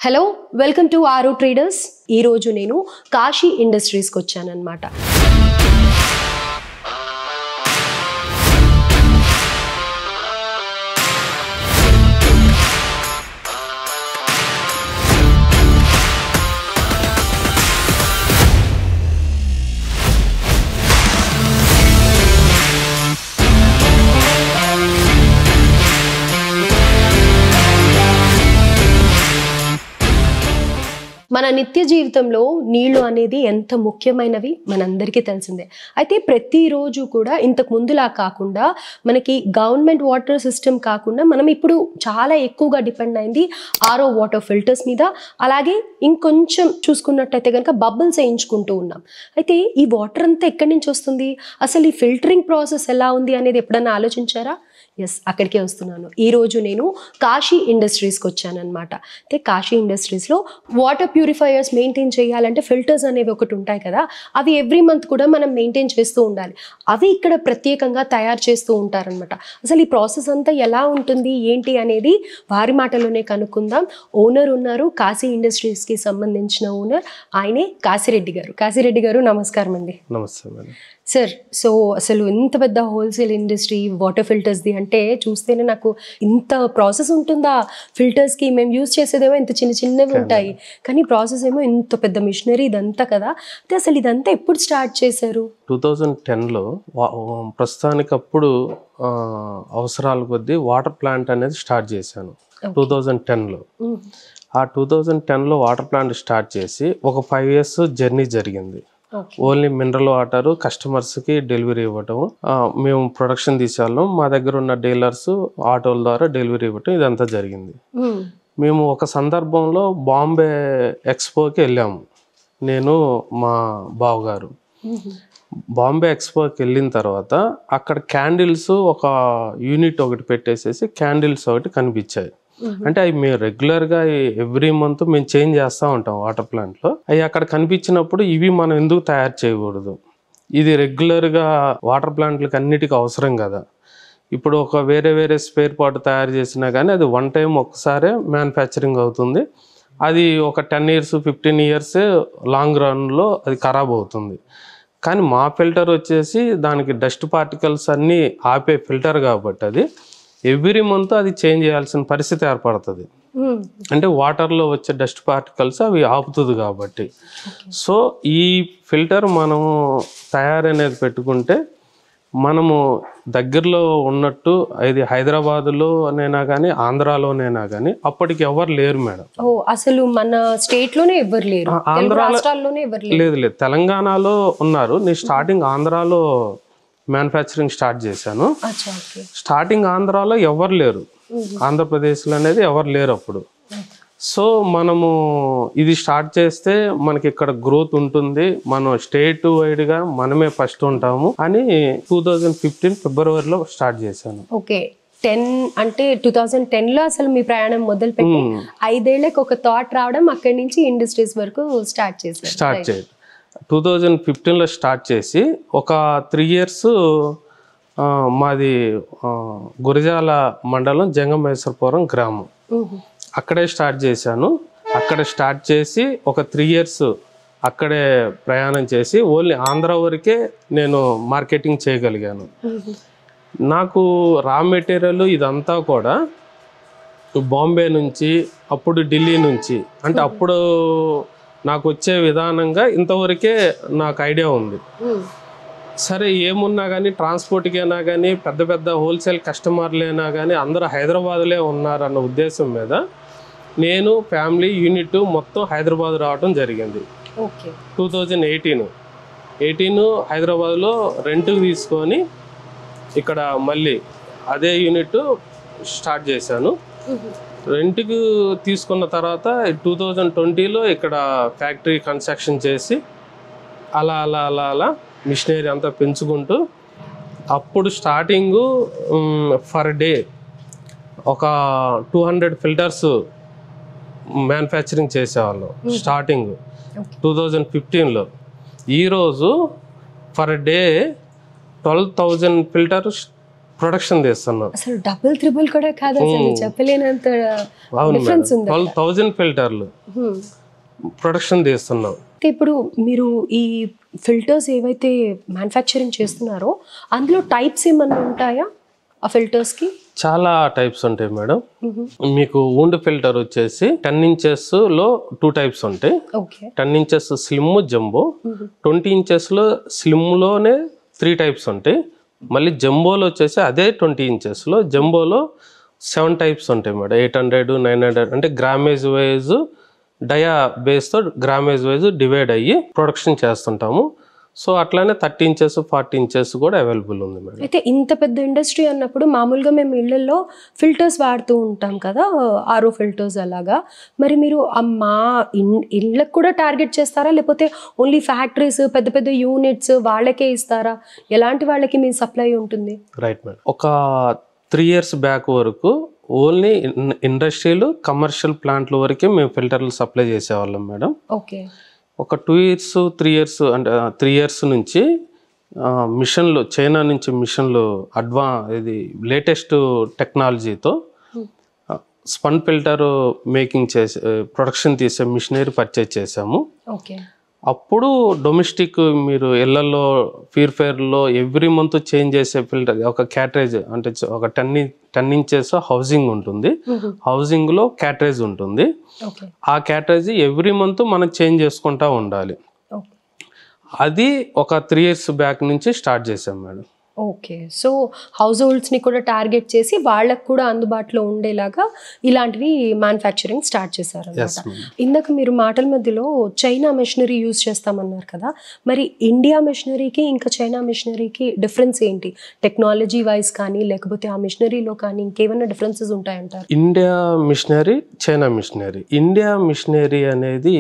Hello welcome to ఆరో traders. ఈరోజు నేను కాశీ ఇండస్ట్రీస్కి వచ్చానన్నమాట. మన నిత్య జీవితంలో నీళ్లు అనేది ఎంత ముఖ్యమైనవి మనందరికీ తెలిసిందే. అయితే ప్రతిరోజు కూడా ఇంతకు ముందులా కాకుండా మనకి గవర్నమెంట్ వాటర్ సిస్టమ్ కాకుండా మనం ఇప్పుడు చాలా ఎక్కువగా డిపెండ్ అయింది ఆర్ఓ వాటర్ ఫిల్టర్స్ మీద. అలాగే ఇంకొంచెం చూసుకున్నట్టయితే కనుక బబుల్స్ వేయించుకుంటూ ఉన్నాం. అయితే ఈ వాటర్ అంతా ఎక్కడి నుంచి వస్తుంది, అసలు ఈ ఫిల్టరింగ్ ప్రాసెస్ ఎలా ఉంది అనేది ఎప్పుడన్నా ఆలోచించారా? ఎస్, అక్కడికే వస్తున్నాను. ఈరోజు నేను కాశీ ఇండస్ట్రీస్కి వచ్చానమాట. అయితే కాశీ ఇండస్ట్రీస్లో వాటర్ ప్యూరిఫైయర్స్ మెయింటైన్ చేయాలంటే ఫిల్టర్స్ అనేవి ఒకటి ఉంటాయి కదా, అవి ఎవ్రీ మంత్ కూడా మనం మెయింటైన్ చేస్తూ ఉండాలి. అవి ఇక్కడ ప్రత్యేకంగా తయారు చేస్తూ ఉంటారనమాట. అసలు ఈ ప్రాసెస్ అంతా ఎలా ఉంటుంది ఏంటి అనేది వారి మాటలోనే కనుక్కుందాం. ఓనర్ ఉన్నారు, కాశీ ఇండస్ట్రీస్కి సంబంధించిన ఓనర్, ఆయనే కాశీరెడ్డి గారు. కాశీరెడ్డి గారు నమస్కారం అండి. నమస్తే మేడం. సార్, సో అసలు ఇంత పెద్ద హోల్సేల్ ఇండస్ట్రీ వాటర్ ఫిల్టర్స్ది అంటే చూస్తేనే నాకు ఇంత ప్రాసెస్ ఉంటుందా? ఫిల్టర్స్కి మేము యూజ్ చేసేదేమో ఇంత చిన్నవి ఉంటాయి, కానీ ప్రాసెస్ ఏమో ఇంత పెద్ద మిషనరీ ఇదంతా కదా. అయితే అసలు ఇదంతా ఎప్పుడు స్టార్ట్ చేశారు? 2010లో ప్రస్తుతానికి అప్పుడు అవసరాల కొద్దీ వాటర్ ప్లాంట్ అనేది స్టార్ట్ చేశాను 2010లో. ఆ 2010లో వాటర్ ప్లాంట్ స్టార్ట్ చేసి ఒక 5 years జర్నీ జరిగింది. ఓన్లీ మినరల్ వాటర్ కస్టమర్స్కి డెలివరీ ఇవ్వటం, మేము ప్రొడక్షన్ తీసేవాళ్ళం, మా దగ్గర ఉన్న డీలర్స్ ఆటోల ద్వారా డెలివరీ ఇవ్వటం, ఇదంతా జరిగింది. మేము ఒక సందర్భంలో బాంబే ఎక్స్పోకి వెళ్ళాము, నేను మా బావగారు. బాంబే ఎక్స్పోకి వెళ్ళిన తర్వాత అక్కడ క్యాండిల్స్ ఒక యూనిట్ ఒకటి పెట్టేసేసి క్యాండిల్స్ ఒకటి కనిపించాయి. అంటే అవి మేము రెగ్యులర్గా ఎవ్రీ మంత్ మేము చేంజ్ చేస్తూ ఉంటాం వాటర్ ప్లాంట్లో. అవి అక్కడ కనిపించినప్పుడు ఇవి మనం ఎందుకు తయారు చేయకూడదు, ఇది రెగ్యులర్గా వాటర్ ప్లాంట్లకు అన్నిటికీ అవసరం కదా. ఇప్పుడు ఒక వేరే స్పేర్ పార్ట్ తయారు చేసినా కానీ అది వన్ టైం ఒక్కసారే మ్యానుఫ్యాక్చరింగ్ అవుతుంది. అది ఒక 10 years 15 years లాంగ్ రన్లో అది ఖరాబ్ అవుతుంది. కానీ మా ఫిల్టర్ వచ్చేసి దానికి డస్ట్ పార్టికల్స్ అన్నీ ఆపే ఫిల్టర్ కాబట్టి అది ఎవ్రీ మంత్ అది చేంజ్ చేయాల్సిన పరిస్థితి ఏర్పడుతుంది. అంటే వాటర్లో వచ్చే డస్ట్ పార్టికల్స్ అవి ఆపుతుంది కాబట్టి. సో ఈ ఫిల్టర్ మనము తయారనేది పెట్టుకుంటే మనము దగ్గరలో ఉన్నట్టు, ఇది హైదరాబాద్లోనైనా కానీ ఆంధ్రాలోనైనా కానీ అప్పటికి ఎవరు లేరు మేడం. అసలు మన స్టేట్లోనే ఎవరు లేరు, ఆంధ్రాలోనే లేదు. తెలంగాణలో ఉన్నారు. నేను స్టార్టింగ్ ఆంధ్రాలో మ్యానుఫ్యాక్చరింగ్ స్టార్ట్ చేశాను. స్టార్టింగ్ ఆంధ్రాలో ఎవరు లేరు, ఆంధ్రప్రదేశ్లో అనేది ఎవరు లేరు అప్పుడు. సో మనము ఇది స్టార్ట్ చేస్తే మనకి ఇక్కడ గ్రోత్ ఉంటుంది, మనం స్టేట్ వైడ్గా మనమే ఫస్ట్ ఉంటాము అని 2015 ఫిబ్రవరిలో స్టార్ట్ చేశాను. ఓకే, 2010లో అసలు మీ ప్రయాణం మొదలు పెట్టి 5 ఏళ్ళకి ఒక థాట్ రావడం, అక్కడి నుంచి ఇండస్ట్రీస్ వరకు స్టార్ట్ చేయాలి. 2015లో స్టార్ట్ చేసి ఒక 3 years మాది గురజాల మండలం జంగమేశ్వరపురం గ్రామం, అక్కడే స్టార్ట్ చేశాను. అక్కడ స్టార్ట్ చేసి ఒక 3 years అక్కడే ప్రయాణం చేసి ఓన్లీ ఆంధ్ర వరకే నేను మార్కెటింగ్ చేయగలిగాను. నాకు రా మెటీరియల్ ఇదంతా కూడా బాంబే నుంచి, అప్పుడు ఢిల్లీ నుంచి, అంటే అప్పుడు నాకు వచ్చే విధానంగా ఇంతవరకే నాకు ఐడియా ఉంది. సరే, ఏమున్నా కానీ ట్రాన్స్పోర్ట్కైనా కానీ పెద్ద హోల్సేల్ కస్టమర్లైనా కానీ అందరూ హైదరాబాద్లో ఉన్నారన్న ఉద్దేశం మీద నేను ఫ్యామిలీ యూనిట్ మొత్తం హైదరాబాద్ రావడం జరిగింది. 2018 హైదరాబాద్లో రెంట్కి తీసుకొని ఇక్కడ మళ్ళీ అదే యూనిట్ స్టార్ట్ చేశాను. రెంట్కి తీసుకున్న తర్వాత 2020లో ఇక్కడ ఫ్యాక్టరీ కన్స్ట్రక్షన్ చేసి అలా మిషనరీ అంతా పెంచుకుంటూ, అప్పుడు స్టార్టింగు ఫర్ డే ఒక 200 ఫిల్టర్స్ మ్యానుఫ్యాక్చరింగ్ చేసేవాళ్ళం స్టార్టింగ్ 2015లో. ఈరోజు ఫర్ డే 12,000 ఫిల్టర్స్ ప్రొడక్షన్ తీస్తున్నాం. అసలు డబుల్ త్రిబుల్ కూడా కాదు, అసలు చెప్పలేనంత డిఫరెన్స్ ఉంది. 12,000 ఫిల్టర్లు ప్రొడక్షన్ తీస్తున్నాం. ఇప్పుడు మీరు ఈ ఫిల్టర్స్ ఏవైతే మ్యానుఫ్యాక్చరింగ్ చేస్తున్నారో అందులో టైప్స్ ఏమన్నా ఉంటాయా ఆ ఫిల్టర్స్కి? చాలా టైప్స్ ఉంటాయి మేడం. మీకు వూండ్ ఫిల్టర్ వచ్చేసి 10 inches లో 2 types ఉంటాయి. 10 inches స్లిమ్, జంబో. 20 inches లో స్లిమ్ లోనే 3 types ఉంటాయి. మళ్ళీ జంబోలో వచ్చేసి అదే 20 inches లో జంబోలో 7 types ఉంటాయి మేడం. 800, 900 అంటే గ్రామేజ్ వైజ్ డయా బేస్తో గ్రామేజ్ వైజ్ డివైడ్ అయ్యి ప్రొడక్షన్ చేస్తుంటాము. సో అట్లానే 30 inches, 40 inches కూడా అవైలబుల్ ఉంది మేడం. అయితే ఇంత పెద్ద ఇండస్ట్రీ అన్నప్పుడు మామూలుగా మేము ఇళ్లలో ఫిల్టర్స్ వాడుతూ ఉంటాం కదా, ఆర్ఓ ఫిల్టర్స్ అలాగా. మరి మీరు మా ఇళ్ళకు కూడా టార్గెట్ చేస్తారా, లేకపోతే ఓన్లీ ఫ్యాక్టరీస్ పెద్ద పెద్ద యూనిట్స్ వాళ్ళకే ఇస్తారా? ఎలాంటి వాళ్ళకి మీ సప్లై ఉంటుంది? Right madam. ఒక 3 years బ్యాక్ వరకు ఓన్లీ ఇండస్ట్రియల్, కమర్షియల్ ప్లాంట్ల వరకే మేము ఫిల్టర్లు సప్లై చేసేవాళ్ళం మేడం. ఓకే. ఒక 2 years, 3 years అంటే 3 years నుంచి మిషన్లు, చైనా నుంచి మిషన్లు ఇది లేటెస్ట్ టెక్నాలజీతో స్పన్ ఫిల్టర్ మేకింగ్ చేసే, ప్రొడక్షన్ తీసే మిషనరీ పర్చేజ్ చేసాము. ఓకే. అప్పుడు డొమెస్టిక్ మీరు ఇళ్లలో ప్యూరిఫైర్లో ఎవ్రీ మంత్ చేంజ్ చేసే ఫిల్టర్ ఒక క్యాటరేజ్ అంటే ఒక 10 inches హౌసింగ్ ఉంటుంది. హౌసింగ్లో క్యాటరేజ్ ఉంటుంది. ఆ క్యాటరేజ్ ఎవ్రీ మంత్ మనం చేంజ్ చేసుకుంటూ ఉండాలి. అది ఒక 3 years బ్యాక్ నుంచి స్టార్ట్ చేసాం మేడం. ఓకే. సో హౌస్ హోల్డ్స్ని కూడా టార్గెట్ చేసి వాళ్ళకు కూడా అందుబాటులో ఉండేలాగా ఇలాంటివి మ్యానుఫ్యాక్చరింగ్ స్టార్ట్ చేశారు అన్నమాట. ఇందాక మీరు మాటల మధ్యలో చైనా మెషినరీ యూజ్ చేస్తామన్నారు కదా, మరి ఇండియా మెషినరీకి ఇంకా చైనా మెషినరీకి డిఫరెన్స్ ఏంటి? టెక్నాలజీ వైజ్ కానీ లేకపోతే ఆ మెషినరీలో కానీ ఇంకేమైనా డిఫరెన్సెస్ ఉంటాయంటారు? India machinery, China machinery. India machinery అనేది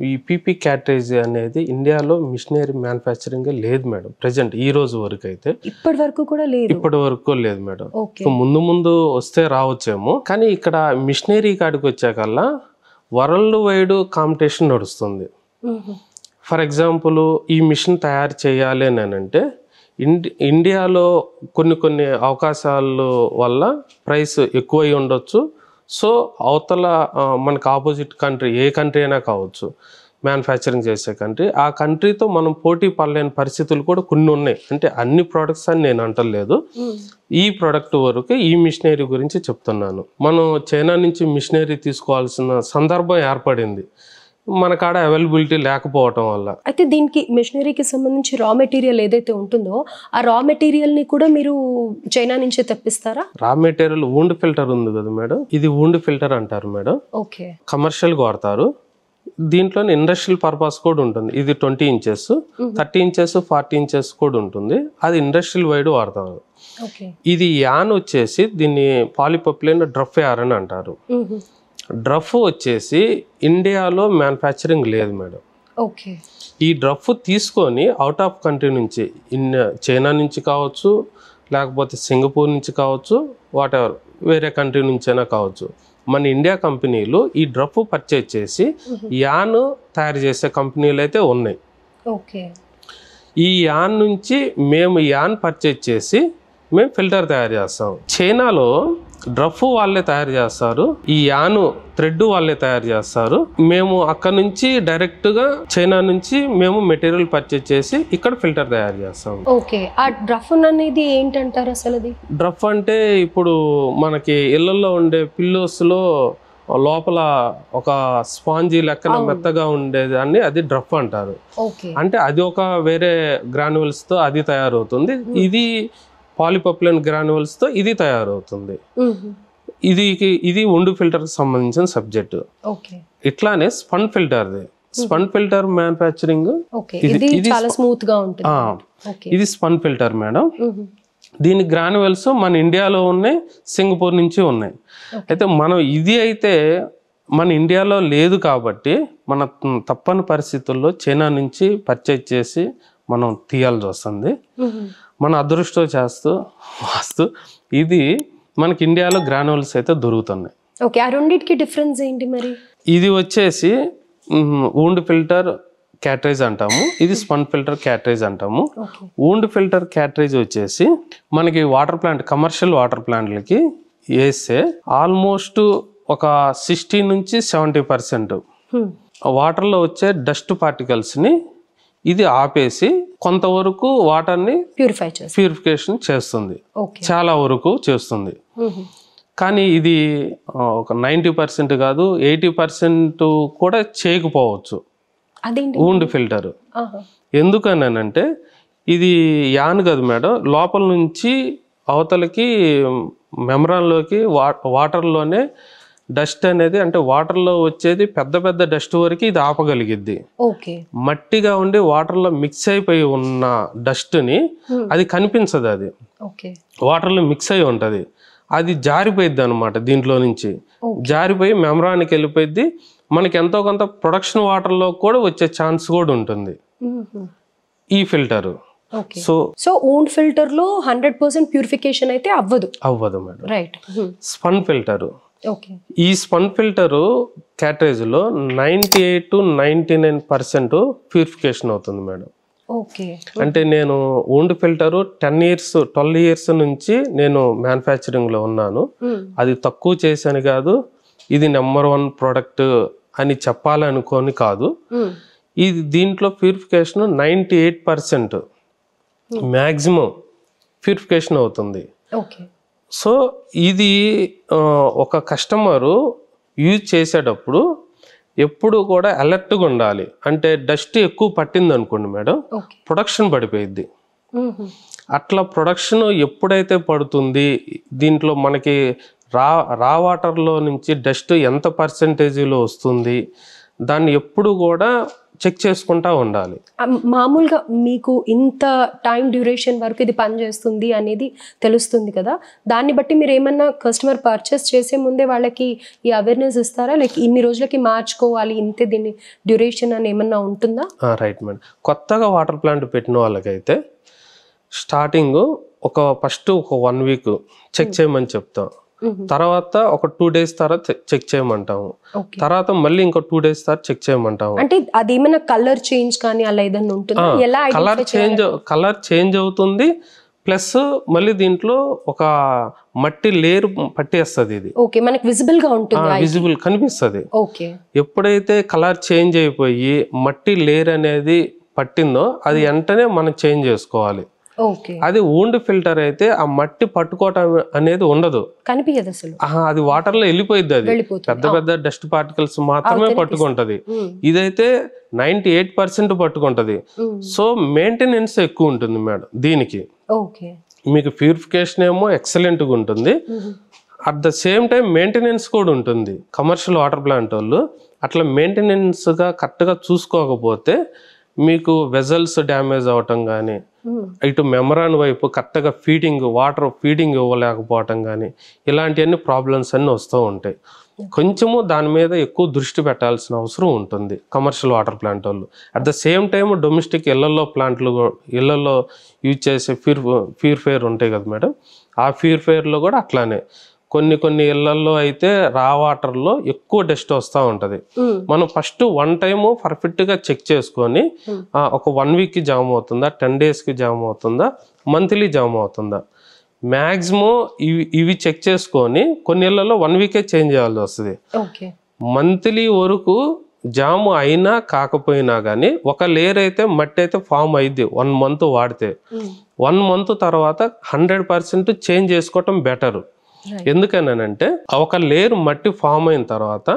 ఈ పీపీ క్యాటరేజ్ అనేది ఇండియాలో మిషనరీ మ్యానుఫ్యాక్చరింగ్ లేదు మేడం. ప్రెసెంట్ ఈ రోజు వరకు అయితే ఇప్పటి వరకు కూడా లేదు. ఇప్పటి వరకు లేదు మేడం. ముందు వస్తే రావచ్చేమో, కానీ ఇక్కడ మిషనరీ కాడికి వచ్చాకల్లా వరల్డ్ వైడ్ కాంపిటీషన్ నడుస్తుంది. ఫర్ ఎగ్జాంపుల్ ఈ మిషన్ తయారు చేయాలి అని అంటే ఇండియాలో కొన్ని అవకాశాల వల్ల ప్రైస్ ఎక్కువై ఉండొచ్చు. సో అవతల మనకు ఆపోజిట్ కంట్రీ, ఏ కంట్రీ అయినా కావచ్చు మ్యానుఫ్యాక్చరింగ్ చేసే కంట్రీ, ఆ కంట్రీతో మనం పోటీ పడలేని పరిస్థితులు కూడా కొన్ని ఉన్నాయి. అంటే అన్ని ప్రోడక్ట్స్ అని నేను అంటలేదు, ఈ ప్రోడక్ట్ వరకు ఈ మిషనరీ గురించి చెప్తున్నాను. మనం చైనా నుంచి మిషనరీ తీసుకోవాల్సిన సందర్భం ఏర్పడింది మన కాడ అవైలబిలిటీ లేకపోవటం వల్ల. అయితే దీనికి మిషనరీకి సంబంధించి రా మెటీరియల్ ఏదైతే ఉంటుందో ఆ రా మెటీరియల్ని కూడా మీరు చైనా నుంచే తెప్పిస్తారా? రా మెటీరియల్ వూండ్ ఫిల్టర్ ఉంది కదా మేడం, ఇది వూండ్ ఫిల్టర్ అంటారు మేడం. ఓకే. కమర్షియల్గా వాడతారు. దీంట్లో ఇండస్ట్రియల్ పర్పస్ కూడా ఉంటుంది. ఇది 20 inches, 30 inches, 40 inches కూడా ఉంటుంది. అది ఇండస్ట్రియల్ వైడ్ వాడతారు. ఇది యాన్ వచ్చేసి దీన్ని పాలిప్రొపిలీన్ డ్రఫ్ యార్ అని అంటారు. డ్రఫ్ వచ్చేసి ఇండియాలో మ్యానుఫ్యాక్చరింగ్ లేదు మేడం. ఓకే. ఈ డ్రఫ్ తీసుకొని అవుట్ ఆఫ్ కంట్రీ నుంచి, చైనా నుంచి కావచ్చు, లేకపోతే సింగపూర్ నుంచి కావచ్చు, వాట్ ఎవర్ వేరే కంట్రీ నుంచైనా కావచ్చు, మన ఇండియా కంపెనీలు ఈ డ్రఫ్ పర్చేజ్ చేసి యాన్ తయారు చేసే కంపెనీలు అయితే ఉన్నాయి. ఓకే. ఈ యాన్ నుంచి మేము యాన్ పర్చేజ్ చేసి మేము ఫిల్టర్ తయారు చేస్తాం. చైనాలో డ్రఫ్ వాళ్ళే తయారు చేస్తారు, ఈ యాను థ్రెడ్ వాళ్ళే తయారు చేస్తారు. మేము అక్కడ నుంచి డైరెక్ట్గా చైనా నుంచి మేము మెటీరియల్ పర్చేజ్ చేసి ఇక్కడ ఫిల్టర్ తయారు చేస్తాం. ఓకే. ఆ డ్రఫ్ అనేది ఏంటంటారు అసలు? అది డ్రఫ్ అంటే ఇప్పుడు మనకి ఇళ్లలో ఉండే పిల్లోస్లో లోపల ఒక స్పాంజీ లెక్కన మెత్తగా ఉండేదాన్ని అది డ్రఫ్ అంటారు. అంటే అది ఒక వేరే గ్రాన్యువల్స్తో అది తయారవుతుంది. ఇది పాలిప్రొపిలీన్ గ్రాన్యువల్స్తో ఇది తయారవుతుంది. ఇది వూండ్ ఫిల్టర్కి సంబంధించిన సబ్జెక్ట్. ఇట్లానే స్పన్ ఫిల్టర్ది, స్పన్ ఫిల్టర్ మ్యానుఫ్యాక్చరింగ్ ఇది స్పన్ ఫిల్టర్ మేడం. దీని గ్రాన్యువల్స్ మన ఇండియాలో ఉన్నాయి, సింగపూర్ నుంచి ఉన్నాయి. అయితే మనం ఇది అయితే మన ఇండియాలో లేదు కాబట్టి మన తప్పని పరిస్థితుల్లో చైనా నుంచి పర్చేజ్ చేసి మనం తీయాల్సి వస్తుంది. మన అదృష్టం వాస్తు ఇది మనకి ఇండియాలో గ్రాన్యువల్స్ అయితే దొరుకుతున్నాయి. ఓకే. ఆ రెండింటికి డిఫరెన్స్ ఏంటి మరి? ఇది వచ్చేసి వూండ్ ఫిల్టర్ క్యాటరేజ్ అంటాము, ఇది స్పన్ ఫిల్టర్ క్యాటరేజ్ అంటాము. ఓకే. వూండ్ ఫిల్టర్ క్యాటరేజ్ వచ్చేసి మనకి వాటర్ ప్లాంట్, కమర్షియల్ వాటర్ ప్లాంట్లకి వేస్తే ఆల్మోస్ట్ ఒక 60 నుంచి 70% వాటర్లో వచ్చే డస్ట్ పార్టికల్స్ని ఇది ఆపేసి కొంతవరకు వాటర్ని ప్యూరిఫికేషన్ చేస్తుంది, చాలా వరకు చేస్తుంది. కానీ ఇది ఒక 90% కాదు, 80% కూడా చేయకపోవచ్చు వూండ్ ఫిల్టర్. ఎందుకనంటే ఇది యాన్ కదా మేడం, లోపల నుంచి అవతలకి మెమ్బ్రాన్లోకి వాటర్లోనే డస్ట్ అనేది, అంటే వాటర్లో వచ్చేది పెద్ద పెద్ద డస్ట్ వరకు ఇది ఆపగలిగిద్ది. మట్టిగా ఉండి వాటర్లో మిక్స్ అయిపోయి ఉన్న డస్ట్ని అది కనిపించదు, అది వాటర్లో మిక్స్ అయి ఉంటుంది, అది జారిపోయిద్ది అనమాట. దీంట్లో నుంచి జారిపోయి మెమ్బ్రాన్కి వెళ్ళిపోయిద్ది. మనకి ఎంతో కొంత ప్రొడక్షన్ వాటర్లో కూడా వచ్చే ఛాన్స్ కూడా ఉంటుంది ఈ ఫిల్టర్. సో వూండ్ ఫిల్టర్ లో 100% ప్యూరిఫికేషన్ అయితే అవ్వదు మేడం. రైట్. స్పన్ ఫిల్టర్, ఈ స్పన్ ఫిల్టర్ క్యాటరేజ్ లో 98 to 99% ప్యూరిఫికేషన్ అవుతుంది మేడం. అంటే నేను వూండ్ ఫిల్టర్ 12 years నుంచి నేను మ్యానుఫ్యాక్చరింగ్ లో ఉన్నాను. అది తక్కువ చేశాను కాదు, ఇది నెంబర్ 1 ప్రోడక్ట్ అని చెప్పాలనుకోని కాదు. ఇది దీంట్లో ప్యూరిఫికేషన్ 98% మ్యాక్సిమం ప్యూరిఫికేషన్ అవుతుంది. సో ఇది ఒక కస్టమరు యూజ్ చేసేటప్పుడు ఎప్పుడు కూడా అలర్ట్గా ఉండాలి. అంటే డస్ట్ ఎక్కువ పట్టింది అనుకోండి మేడం, ప్రొడక్షన్ పడిపోయిద్ది. అట్లా ప్రొడక్షన్ ఎప్పుడైతే పడుతుంది, దీంట్లో మనకి రా వాటర్లో నుంచి డస్ట్ ఎంత పర్సెంటేజీలో వస్తుంది, దాన్ని ఎప్పుడు కూడా చెక్ చేసుకుంటా ఉండాలి. మామూలుగా మీకు ఇంత టైం డ్యూరేషన్ వరకు ఇది పనిచేస్తుంది అనేది తెలుస్తుంది కదా, దాన్ని బట్టి మీరు ఏమన్నా కస్టమర్ పర్చేస్ చేసే ముందే వాళ్ళకి ఈ అవేర్నెస్ ఇస్తారా? లైక్ ఇన్ని రోజులకి మార్చుకోవాలి, ఇంతే దీన్ని డ్యూరేషన్ అని ఏమన్నా ఉంటుందా? Right madam. కొత్తగా వాటర్ ప్లాంట్ పెట్టిన వాళ్ళకైతే స్టార్టింగ్ ఫస్ట్ ఒక 1 week చెక్ చేయమని చెప్తాం. తర్వాత ఒక 2 days తర్వాత చెక్ చేయమంటాము. తర్వాత మళ్ళీ ఇంకో 2 days తర్వాత చెక్ చేయమంటాము. అంటే అది ఏమైనా కలర్ చేంజ్ కానీ అలా ఏదైనా ఉంటుందా? ఎలా కలర్ చేంజ్ అవుతుంది. ప్లస్ మళ్ళీ దీంట్లో ఒక మట్టి లేరు పట్టేస్తుంది. ఇది మనకి విజిబుల్ గా ఉంటుంది, విజిబుల్ కనిపిస్తుంది. ఎప్పుడైతే కలర్ చేంజ్ అయిపోయి మట్టి లేరు అనేది పట్టిందో అది వెంటనే మనం చేంజ్ చేసుకోవాలి. అది వూండ్ ఫిల్టర్ అయితే ఆ మట్టి పట్టుకోవటం అనేది ఉండదు, కనిపించదు అసలు. అది వాటర్ లో వెళ్ళిపోయింది, అది పెద్ద పెద్ద డస్ట్ పార్టికల్స్ మాత్రమే పట్టుకుంటది. ఇదైతే 98% పట్టుకుంటది. సో మెయింటెనెన్స్ ఎక్కువ ఉంటుంది మేడం దీనికి. మీకు ప్యూరిఫికేషన్ ఏమో ఎక్సలెంట్ గా ఉంటుంది, at the same time maintenance కూడా ఉంటుంది. కమర్షియల్ వాటర్ ప్లాంట్ వాళ్ళు అట్లా మెయింటెనెన్స్ గా కరెక్ట్ గా చూసుకోకపోతే మీకు వెజల్స్ డ్యామేజ్ అవటం కానీ, ఇటు మెమ్బ్రాన్ వైపు కరెక్ట్గా వాటర్ ఫీడింగ్ ఇవ్వలేకపోవటం కానీ, ఇలాంటివన్నీ ప్రాబ్లమ్స్ అన్నీ వస్తూ ఉంటాయి. కొంచెము దాని మీద ఎక్కువ దృష్టి పెట్టాల్సిన అవసరం ఉంటుంది కమర్షియల్ వాటర్ ప్లాంట్ వాళ్ళు. At the same time domestic ఇళ్లలో యూజ్ చేసే ప్యూరిఫైయర్ ఉంటాయి కదా మేడం, ఆ ప్యూరిఫైయర్లో కూడా అట్లానే కొన్ని ఇళ్లలో అయితే రా వాటర్లో ఎక్కువ డస్ట్ వస్తూ ఉంటుంది. మనం ఫస్ట్ 1 time పర్ఫెక్ట్గా చెక్ చేసుకొని ఒక 1 week జామ్ అవుతుందా, 10 daysకి జామ్ అవుతుందా, మంత్లీ జామ్ అవుతుందా, మ్యాక్సిమం ఇవి చెక్ చేసుకొని కొన్ని ఇళ్లలో 1 week చేంజ్ చేయాల్సి వస్తుంది. మంత్లీ వరకు జాము అయినా కాకపోయినా కానీ ఒక లేయర్ అయితే మట్టి అయితే ఫామ్ అయింది 1 month వాడితే, 1 month తర్వాత 100% చేంజ్ చేసుకోవటం బెటర్. ఎందుకనంటే ఒక లేయర్ మట్టి ఫామ్ అయిన తర్వాత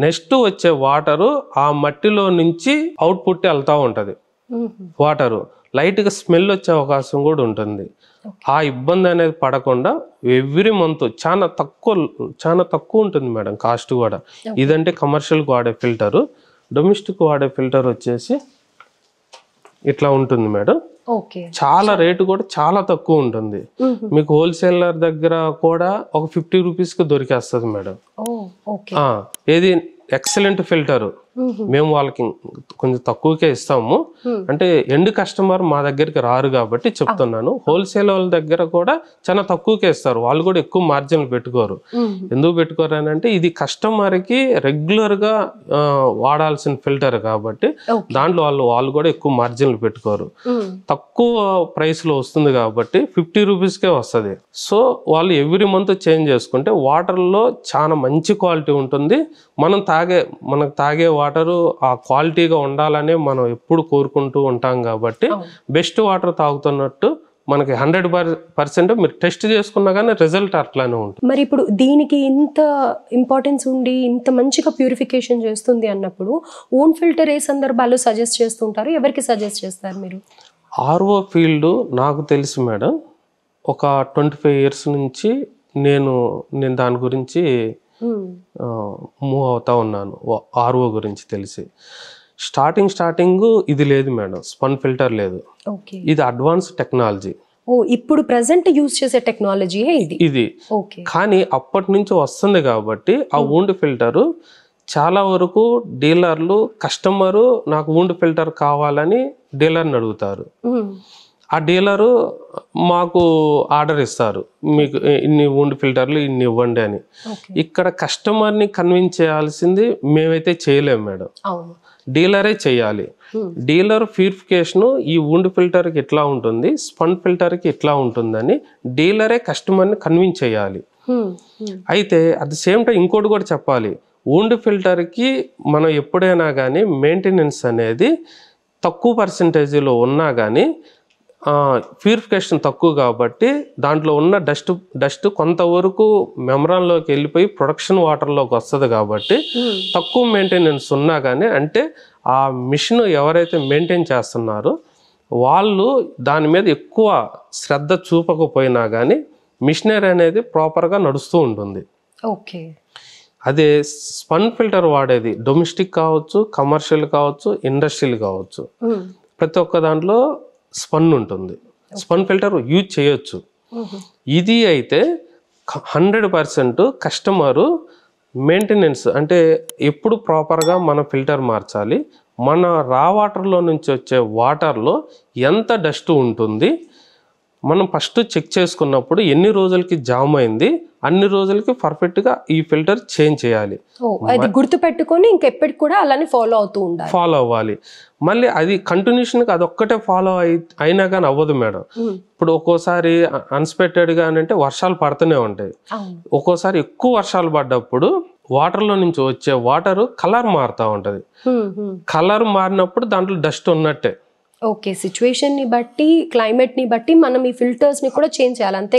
నెక్స్ట్ వచ్చే వాటరు ఆ మట్టిలో నుంచి అవుట్పుట్ వెళ్తూ ఉంటుంది. వాటరు లైట్గా స్మెల్ వచ్చే అవకాశం కూడా ఉంటుంది. ఆ ఇబ్బంది అనేది పడకుండా ఎవ్రీ మంత్ చాలా తక్కువ ఉంటుంది మేడం కాస్ట్ కూడా. ఇదంటే కమర్షియల్కి వాడే ఫిల్టరు. డొమెస్టిక్ వాడే ఫిల్టర్ వచ్చేసి ఇట్లా ఉంటుంది మేడం. చాలా రేటు కూడా చాలా తక్కువ ఉంటుంది. మీకు హోల్సేలర్ దగ్గర కూడా ఒక 50 rupeesకి దొరికేస్తుంది మేడం. ఏది ఎక్సలెంట్ ఫిల్టర్ మేము వాళ్ళకి కొంచెం తక్కువకే ఇస్తాము. అంటే ఎండ్ కస్టమర్ మా దగ్గరికి రారు కాబట్టి చెప్తున్నాను. హోల్సేల్ వాళ్ళ దగ్గర కూడా చాలా తక్కువకే ఇస్తారు, వాళ్ళు కూడా ఎక్కువ మార్జిన్లు పెట్టుకోరు. ఎందుకు పెట్టుకోరు అని అంటే ఇది కస్టమర్కి రెగ్యులర్గా వాడాల్సిన ఫిల్టర్ కాబట్టి దాంట్లో వాళ్ళు కూడా ఎక్కువ మార్జిన్లు పెట్టుకోరు. తక్కువ ప్రైస్లో వస్తుంది కాబట్టి 50 రూపీస్కే వస్తుంది. సో వాళ్ళు ఎవ్రీ మంత్ చేంజ్ చేసుకుంటే వాటర్లో చాలా మంచి క్వాలిటీ ఉంటుంది. మనకు తాగే వాటరు ఆ క్వాలిటీగా ఉండాలనే మనం ఎప్పుడు కోరుకుంటూ ఉంటాం కాబట్టి బెస్ట్ వాటర్ తాగుతున్నట్టు మనకి 100% మీరు టెస్ట్ చేసుకున్నా కానీ రిజల్ట్ అట్లానే ఉంటుంది. మరి ఇప్పుడు దీనికి ఇంత ఇంపార్టెన్స్ ఉండి ఇంత మంచిగా ప్యూరిఫికేషన్ చేస్తుంది అన్నప్పుడు ఓన్ ఫిల్టర్ ఏ సందర్భాల్లో సజెస్ట్ చేస్తుంటారు, ఎవరికి సజెస్ట్ చేస్తారు మీరు? ఆర్ఓ ఫీల్డ్ నాకు తెలిసి మేడం ఒక 25 years నుంచి నేను దాని గురించి మూవ్ అవుతా ఉన్నాను. ఆర్ఓ గురించి తెలిసి స్టార్టింగ్ ఇది లేదు మేడం, స్పన్ ఫిల్టర్ లేదు. ఇది అడ్వాన్స్ టెక్నాలజీ. ఇప్పుడు ప్రెసెంట్ యూజ్ చేసే టెక్నాలజీ ఇది. కానీ అప్పటి నుంచి వస్తుంది కాబట్టి ఆ వూండ్ ఫిల్టర్ చాలా వరకు డీలర్లు కస్టమరు నాకు వూండ్ ఫిల్టర్ కావాలని డీలర్ని అడుగుతారు. ఆ డీలరు మాకు ఆర్డర్ ఇస్తారు, మీకు ఇన్ని వూండ్ ఫిల్టర్లు ఇన్ని ఇవ్వండి అని. ఇక్కడ కస్టమర్ని కన్విన్స్ చేయాల్సింది మేమైతే చేయలేము మేడం, డీలరే చేయాలి. డీలర్ ప్యూరిఫికేషన్ ఈ వూండ్ ఫిల్టర్కి ఇట్లా ఉంటుంది, స్పన్ ఫిల్టర్కి ఇట్లా ఉంటుందని డీలరే కస్టమర్ని కన్విన్స్ చేయాలి. అయితే అట్ ద సేమ్ టైం ఇంకోటి కూడా చెప్పాలి, వూండ్ ఫిల్టర్కి మనం ఎప్పుడైనా కానీ మెయింటెనెన్స్ అనేది తక్కువ పర్సెంటేజ్లో ఉన్నా కానీ ప్యూరిఫికేషన్ తక్కువ కాబట్టి దాంట్లో ఉన్న డస్ట్ కొంతవరకు మెమరాన్లోకి వెళ్ళిపోయి ప్రొడక్షన్ వాటర్లోకి వస్తుంది కాబట్టి తక్కువ మెయింటెనెన్స్ ఉన్నా కానీ, అంటే ఆ మిషన్ ఎవరైతే మెయింటైన్ చేస్తున్నారో వాళ్ళు దాని మీద ఎక్కువ శ్రద్ధ చూపకపోయినా కానీ మిషనరీ అనేది ప్రాపర్గా నడుస్తూ ఉంటుంది. అదే స్పన్ ఫిల్టర్ వాడేది డొమెస్టిక్ కావచ్చు, కమర్షియల్ కావచ్చు, ఇండస్ట్రియల్ కావచ్చు, ప్రతి ఒక్క దాంట్లో స్పన్ ఉంటుంది. స్పన్ ఫిల్టర్ యూజ్ చేయొచ్చు. ఇది అయితే 100% కస్టమరు మెయింటెనెన్స్ అంటే ఎప్పుడు ప్రాపర్గా మన ఫిల్టర్ మార్చాలి, మన రా వాటర్లో నుంచి వచ్చే వాటర్లో ఎంత డస్ట్ ఉంటుంది మనం ఫస్ట్ చెక్ చేసుకున్నప్పుడు ఎన్ని రోజులకి జామ్ అయింది అన్ని రోజులకి పర్ఫెక్ట్గా ఈ ఫిల్టర్ చేంజ్ చేయాలి. అది గుర్తు పెట్టుకొని ఇంకెప్పటికి కూడా అలానే ఫాలో అవ్వాలి. మళ్ళీ అది కంటిన్యూషన్గా అదొక్కటే ఫాలో అయినా కానీ అవ్వదు మేడం. ఇప్పుడు ఒక్కోసారి అన్ఎక్స్పెక్టెడ్గా అంటే వర్షాలు పడుతూనే ఉంటాయి. ఒక్కోసారి ఎక్కువ వర్షాలు పడ్డప్పుడు వాటర్లో నుంచి వచ్చే వాటర్ కలర్ మారుతూ ఉంటుంది. కలర్ మారినప్పుడు దాంట్లో డస్ట్ ఉన్నట్టే. సిచ్యువేషన్ ని బట్టి క్లైమేట్ ని బట్టి మనం ఈ ఫిల్టర్స్ ని కూడా చేంజ్ చేయాలి. అంతే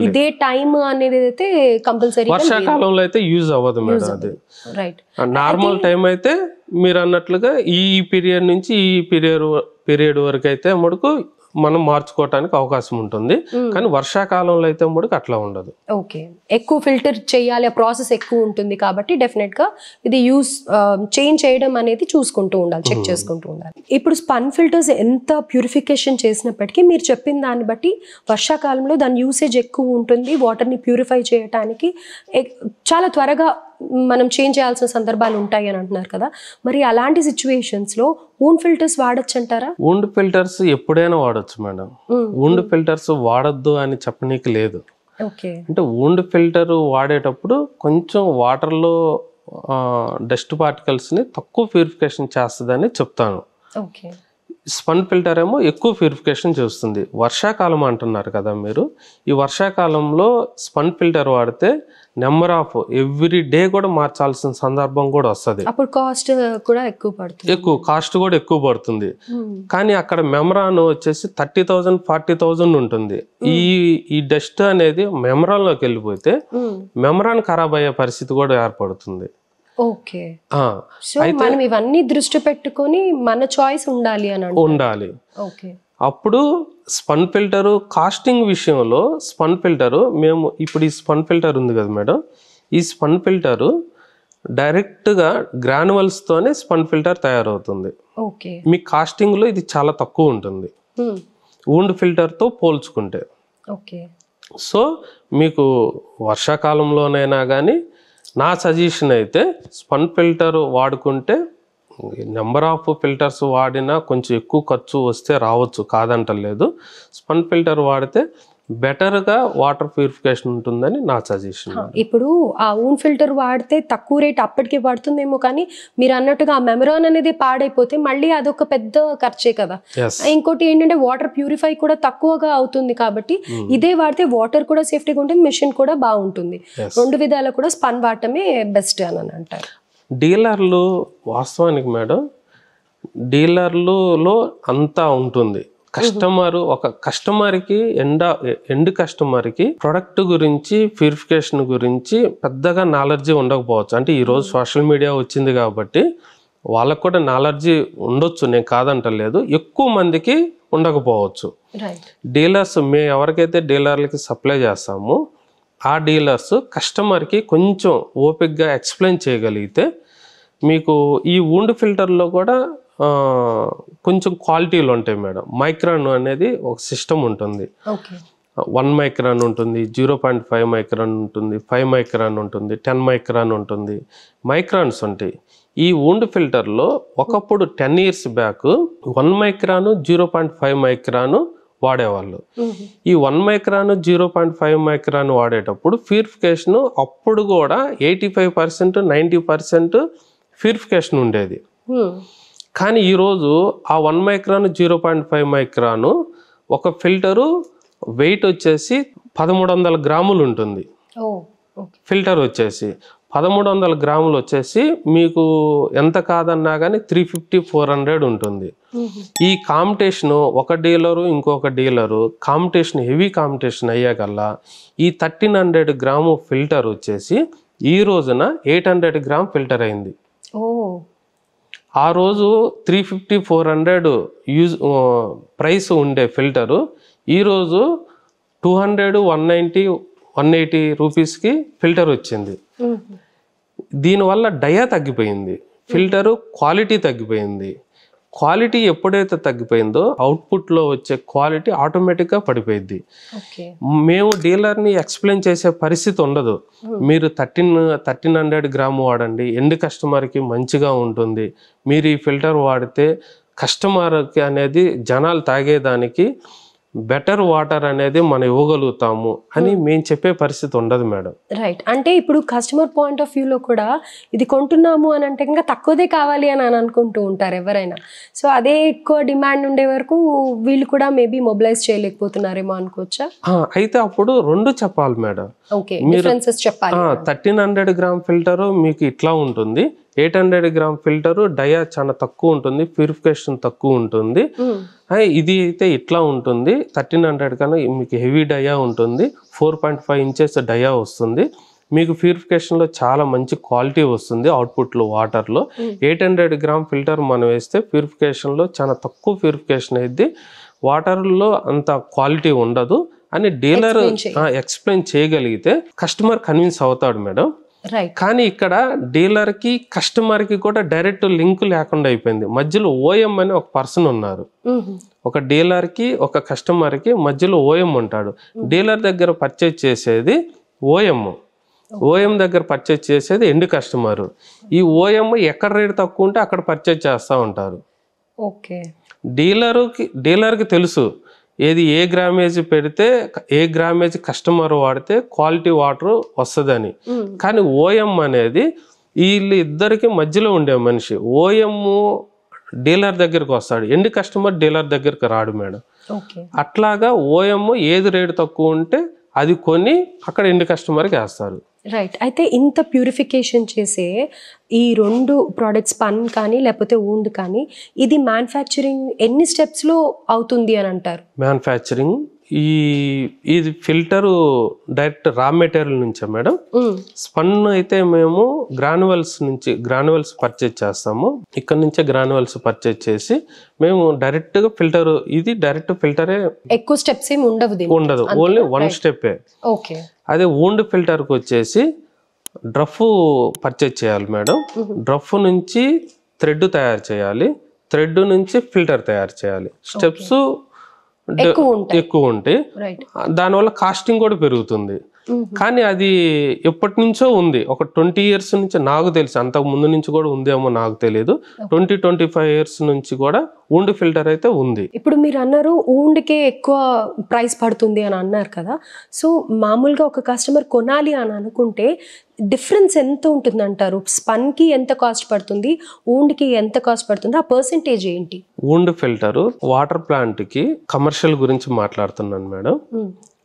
ఇదే టైం అనేది అయితే కంపల్సరీ. వర్షాకాలంలో అయితే యూజ్ అవ్వదు మేడం. అది రైట్. నార్మల్ టైం అయితే మీరు అన్నట్లుగా ఈ పీరియడ్ నుంచి ఈ పీరియడ్ వరకు అయితే మటుకు మనం మార్చుకోవటానికి అవకాశం ఉంటుంది. కానీ వర్షాకాలంలో అయితే మటుకు అట్లా ఉండదు. ఎక్కువ ఫిల్టర్ చేయాలి, ఆ ప్రాసెస్ ఎక్కువ ఉంటుంది కాబట్టి డెఫినెట్ గా ఇది చేంజ్ చేయడం అనేది చూసుకుంటూ ఉండాలి, చెక్ చేసుకుంటూ ఉండాలి. ఇప్పుడు స్పన్ ఫిల్టర్స్ ఎంత ప్యూరిఫికేషన్ చేసినప్పటికీ మీరు చెప్పిన దాన్ని బట్టి వర్షాకాలంలో దాని యూసేజ్ ఎక్కువ ఉంటుంది. వాటర్ని ప్యూరిఫై చేయడానికి చాలా త్వరగా మనం చేంజ్ చేయాల్సిన సందర్భాలు ఉంటాయి అని అంటున్నారు కదా, మరి అలాంటి సిచ్యువేషన్స్లో వూండ్ ఫిల్టర్స్ వాడచ్చు అంటారా? వూండ్ ఫిల్టర్స్ ఎప్పుడైనా వాడచ్చు మేడం. వూండ్ ఫిల్టర్స్ వాడద్దు అని చెప్పనీకి లేదు. అంటే వూండ్ ఫిల్టర్ వాడేటప్పుడు కొంచెం వాటర్లో డస్ట్ పార్టికల్స్ని తక్కువ ప్యూరిఫికేషన్ చేస్తుందని చెప్తాను. స్పన్ ఫిల్టర్ ఏమో ఎక్కువ ప్యూరిఫికేషన్ చేస్తుంది. వర్షాకాలం అంటున్నారు కదా మీరు, ఈ వర్షాకాలంలో స్పన్ ఫిల్టర్ వాడితే నెంబర్ ఆఫ్ ఎవ్రీ డే కూడా మార్చాల్సిన సందర్భం కూడా వస్తుంది. అప్పుడు కాస్ట్ కూడా ఎక్కువ పడుతుంది. కానీ అక్కడ మెమరాన్ వచ్చేసి 30,000 40,000 ఉంటుంది. ఈ డస్ట్ అనేది మెమరాన్ లోకి వెళ్ళిపోతే మెమరాన్ ఖరాబ్ అయ్యే పరిస్థితి కూడా ఏర్పడుతుంది. మనం ఇవన్నీ దృష్టి పెట్టుకొని మన చాయిస్ ఉండాలి. అప్పుడు స్పన్ ఫిల్టర్ కాస్టింగ్ విషయంలో స్పన్ ఫిల్టర్ మేము ఇప్పుడు ఈ స్పన్ ఫిల్టర్ ఉంది కదా మేడం, ఈ స్పన్ ఫిల్టర్ డైరెక్ట్గా గ్రానువల్స్తోనే స్పన్ ఫిల్టర్ తయారవుతుంది. మీ కాస్టింగ్లో ఇది చాలా తక్కువ ఉంటుంది వూండ్ ఫిల్టర్తో పోల్చుకుంటే. సో మీకు వర్షాకాలంలోనైనా కానీ నా సజెషన్ అయితే స్పన్ ఫిల్టర్ వాడుకుంటే నెంబర్ ఆఫ్ ఫిల్టర్స్ వాడినా కొంచెం ఎక్కువ ఖర్చు వస్తే రావచ్చు, కాదంటలేదు. స్పన్ ఫిల్టర్ వాడితే బెటర్గా వాటర్ ప్యూరిఫికేషన్ ఉంటుందని నా సజెషన్. ఇప్పుడు ఆ ఓన్ ఫిల్టర్ వాడితే తక్కువ రేట్ అప్పటికి పడుతుందేమో, కానీ మీరు అన్నట్టుగా ఆ మెమరాన్ అనేది పాడైపోతే మళ్ళీ అదొక పెద్ద ఖర్చే కదా. ఇంకోటి ఏంటంటే వాటర్ ప్యూరిఫై కూడా తక్కువగా అవుతుంది కాబట్టి ఇదే వాడితే వాటర్ కూడా సేఫ్టీగా ఉంటుంది, మెషిన్ కూడా బాగుంటుంది. రెండు విధాలు కూడా స్పన్ వాడటమే బెస్ట్ అని అంటారు. డీలర్లు వాస్తవానికి మేడం, డీలర్లలో అంతా ఉంటుంది. ఒక కస్టమర్కి ఎండ్ కస్టమర్కి ప్రొడక్ట్ గురించి ప్యూరిఫికేషన్ గురించి పెద్దగా నాలెడ్జీ ఉండకపోవచ్చు. అంటే ఈరోజు సోషల్ మీడియా వచ్చింది కాబట్టి వాళ్ళకు కూడా నాలెడ్జీ ఉండొచ్చు, నేను కాదంటలేదు. ఎక్కువ మందికి ఉండకపోవచ్చు. డీలర్స్ మేము ఎవరికైతే డీలర్లకి సప్లై చేస్తామో ఆ డీలర్స్ కస్టమర్కి కొంచెం ఓపిక్గా ఎక్స్ప్లెయిన్ చేయగలిగితే మీకు ఈ వూండ్ ఫిల్టర్లో కూడా కొంచెం క్వాలిటీలు ఉంటాయి మేడం. మైక్రాన్ అనేది ఒక సిస్టమ్ ఉంటుంది. 1 మైక్రాన్ ఉంటుంది, 0.5 మైక్రాన్ ఉంటుంది, 5 మైక్రాన్ ఉంటుంది, 10 మైక్రాన్ ఉంటుంది, మైక్రాన్స్ ఉంటాయి. ఈ వూండ్ ఫిల్టర్లో ఒకప్పుడు 10 years బ్యాక్ 1 మైక్రాను 0.5 మైక్రాను వాడేవాళ్ళు. ఈ 1 మైక్రాన్ 0.5 మైక్రాన్ వాడేటప్పుడు ప్యూరిఫికేషన్ అప్పుడు కూడా 85% 90% ప్యూరిఫికేషన్ ఉండేది. కానీ ఈరోజు ఆ 1 మైక్రాన్ 0.5 మైక్రాను ఒక ఫిల్టరు వెయిట్ వచ్చేసి 1300 గ్రాములు ఉంటుంది. ఫిల్టర్ వచ్చేసి 1300 గ్రాములు వచ్చేసి మీకు ఎంత కాదన్నా కానీ 350-400 ఉంటుంది. ఈ కాంపిటీషన్ ఒక డీలరు ఇంకొక డీలరు కాంపిటీషన్, హెవీ కాంపిటీషన్ అయ్యాకల్లా ఈ 1300 గ్రాము ఫిల్టర్ వచ్చేసి ఈ రోజున 800 గ్రామ్ ఫిల్టర్ అయింది. ఆ రోజు 350-400 ప్రైస్ ఉండే ఫిల్టరు ఈరోజు 200-190-180 రూపీస్కి ఫిల్టర్ వచ్చింది. దీనివల్ల డయా తగ్గిపోయింది, ఫిల్టరు క్వాలిటీ తగ్గిపోయింది. క్వాలిటీ ఎప్పుడైతే తగ్గిపోయిందో అవుట్పుట్లో వచ్చే క్వాలిటీ ఆటోమేటిక్గా పడిపోయింది. మేము డీలర్ని ఎక్స్ప్లెయిన్ చేసే పరిస్థితి ఉండదు. మీరు 1300 గ్రాము వాడండి, ఎండ్ కస్టమర్కి మంచిగా ఉంటుంది, మీరు ఈ ఫిల్టర్ వాడితే కస్టమర్కి అనేది జనాలు తాగేదానికి బెటర్ వాటర్ అనేది మనం ఇవ్వగలుగుతాము అని మేము చెప్పే పరిస్థితి ఉండదు మేడం. రైట్. అంటే ఇప్పుడు కస్టమర్ పాయింట్ ఆఫ్ వ్యూలో కూడా ఇది కొంటున్నాము అని అంటే ఇంకా తక్కువదే కావాలి అని అనుకుంటూ ఉంటారు ఎవరైనా. సో అదే ఎక్కువ డిమాండ్ ఉండే వరకు వీళ్ళు కూడా మేబీ మొబిలైజ్ చేయలేకపోతున్నారేమో అనుకోవచ్చా? అయితే అప్పుడు రెండు చెప్పాలి మేడం. మీరు 1300 గ్రామ్ ఫిల్టర్ మీకు ఇట్లా ఉంటుంది, 800 గ్రామ్ ఫిల్టరు డయా చాలా తక్కువ ఉంటుంది, ప్యూరిఫికేషన్ తక్కువ ఉంటుంది. ఇది అయితే ఇట్లా ఉంటుంది, 1300 కన్నా మీకు హెవీ డయా ఉంటుంది, 4.5 inches డయా వస్తుంది, మీకు ప్యూరిఫికేషన్లో చాలా మంచి క్వాలిటీ వస్తుంది అవుట్పుట్లో వాటర్లో. 800 గ్రామ్ ఫిల్టర్ మనం వేస్తే ప్యూరిఫికేషన్లో చాలా తక్కువ ప్యూరిఫికేషన్ అయింది, వాటర్లో అంత క్వాలిటీ ఉండదు అని డీలర్ ఎక్స్ప్లెయిన్ చేయగలిగితే కస్టమర్ కన్విన్స్ అవుతాడు మేడం. కానీ ఇక్కడ డీలర్కి కస్టమర్కి కూడా డైరెక్ట్ లింక్ లేకుండా అయిపోయింది. మధ్యలో ఓఎం అని ఒక పర్సన్ ఉన్నారు. ఒక డీలర్కి ఒక కస్టమర్కి మధ్యలో ఓఎం ఉంటాడు. డీలర్ దగ్గర పర్చేజ్ చేసేది ఓఎం దగ్గర పర్చేజ్ చేసేది ఎండ్ కస్టమర్. ఈ ఓఎం ఎక్కడ రేట్ తక్కువ ఉంటే అక్కడ పర్చేజ్ చేస్తూ ఉంటారు. డీలర్కి తెలుసు ఏది ఏ గ్రామేజ్ పెడితే ఏ గ్రామేజ్ కస్టమర్ వాడితే క్వాలిటీ వాటర్ వస్తుందని. కానీ ఓఎం అనేది వీళ్ళు ఇద్దరికి మధ్యలో ఉండే మనిషి. ఓఎం డీలర్ దగ్గరికి వస్తాడు, ఎండ్ కస్టమర్ డీలర్ దగ్గరికి రాడు మేడం. అట్లాగా ఓఎం ఏది రేటు తక్కువ ఉంటే అది కొని అక్కడ ఎండ్ కస్టమర్కి వేస్తారు. రైట్. అయితే ఇంత ప్యూరిఫికేషన్ చేసే ఈ రెండు ప్రోడక్ట్స్ స్పన్ కానీ లేకపోతే వూండ్ కానీ ఇది మ్యానుఫ్యాక్చరింగ్ ఎన్ని స్టెప్స్లో అవుతుంది అని అంటారు? మ్యానుఫ్యాక్చరింగ్ ఇది ఫిల్టరు డైరెక్ట్ రా మెటీరియల్ నుంచే మేడం. స్పన్ అయితే మేము గ్రాన్యువల్స్ పర్చేజ్ చేస్తాము. ఇక్కడ నుంచే గ్రాన్యువల్స్ పర్చేజ్ చేసి మేము డైరెక్ట్గా ఫిల్టర్, ఇది డైరెక్ట్ ఫిల్టరే, ఎక్కువ స్టెప్స్ ఏమి ఉండదు, ఓన్లీ 1 స్టెప్పే. అదే వూండ్ ఫిల్టర్కి వచ్చేసి డ్రఫ్ పర్చేజ్ చేయాలి మేడం. డ్రఫ్ నుంచి థ్రెడ్ తయారు చేయాలి, థ్రెడ్ నుంచి ఫిల్టర్ తయారు చేయాలి. స్టెప్స్ ఎక్కువ ఉంటాయి, దానివల్ల కాస్టింగ్ కూడా పెరుగుతుంది. కానీ అది ఎప్పటి నుంచో ఉంది, ఒక 20 years నుంచి నాకు తెలిసి, అంతకు ముందు నుంచి కూడా ఉందేమో నాకు తెలియదు, 20-25 years నుంచి కూడా ఊండ్ ఫిల్టర్ అయితే ఉంది. ఇప్పుడు మీరు అన్నారు ఊండ్కే ఎక్కువ ప్రైస్ పడుతుంది అని అన్నారు కదా, సో మామూలుగా ఒక కస్టమర్ కొనాలి అని అనుకుంటే డిఫరెన్స్ ఎంత ఉంటుంది అంటారు? స్పన్కి ఎంత కాస్ట్ పడుతుంది, ఊండ్కి ఎంత కాస్ట్ పడుతుంది, ఆ పర్సెంటేజ్ ఏంటి? ఊండ్ ఫిల్టర్ వాటర్ ప్లాంట్కి కమర్షియల్ గురించి మాట్లాడుతున్నాను మేడం.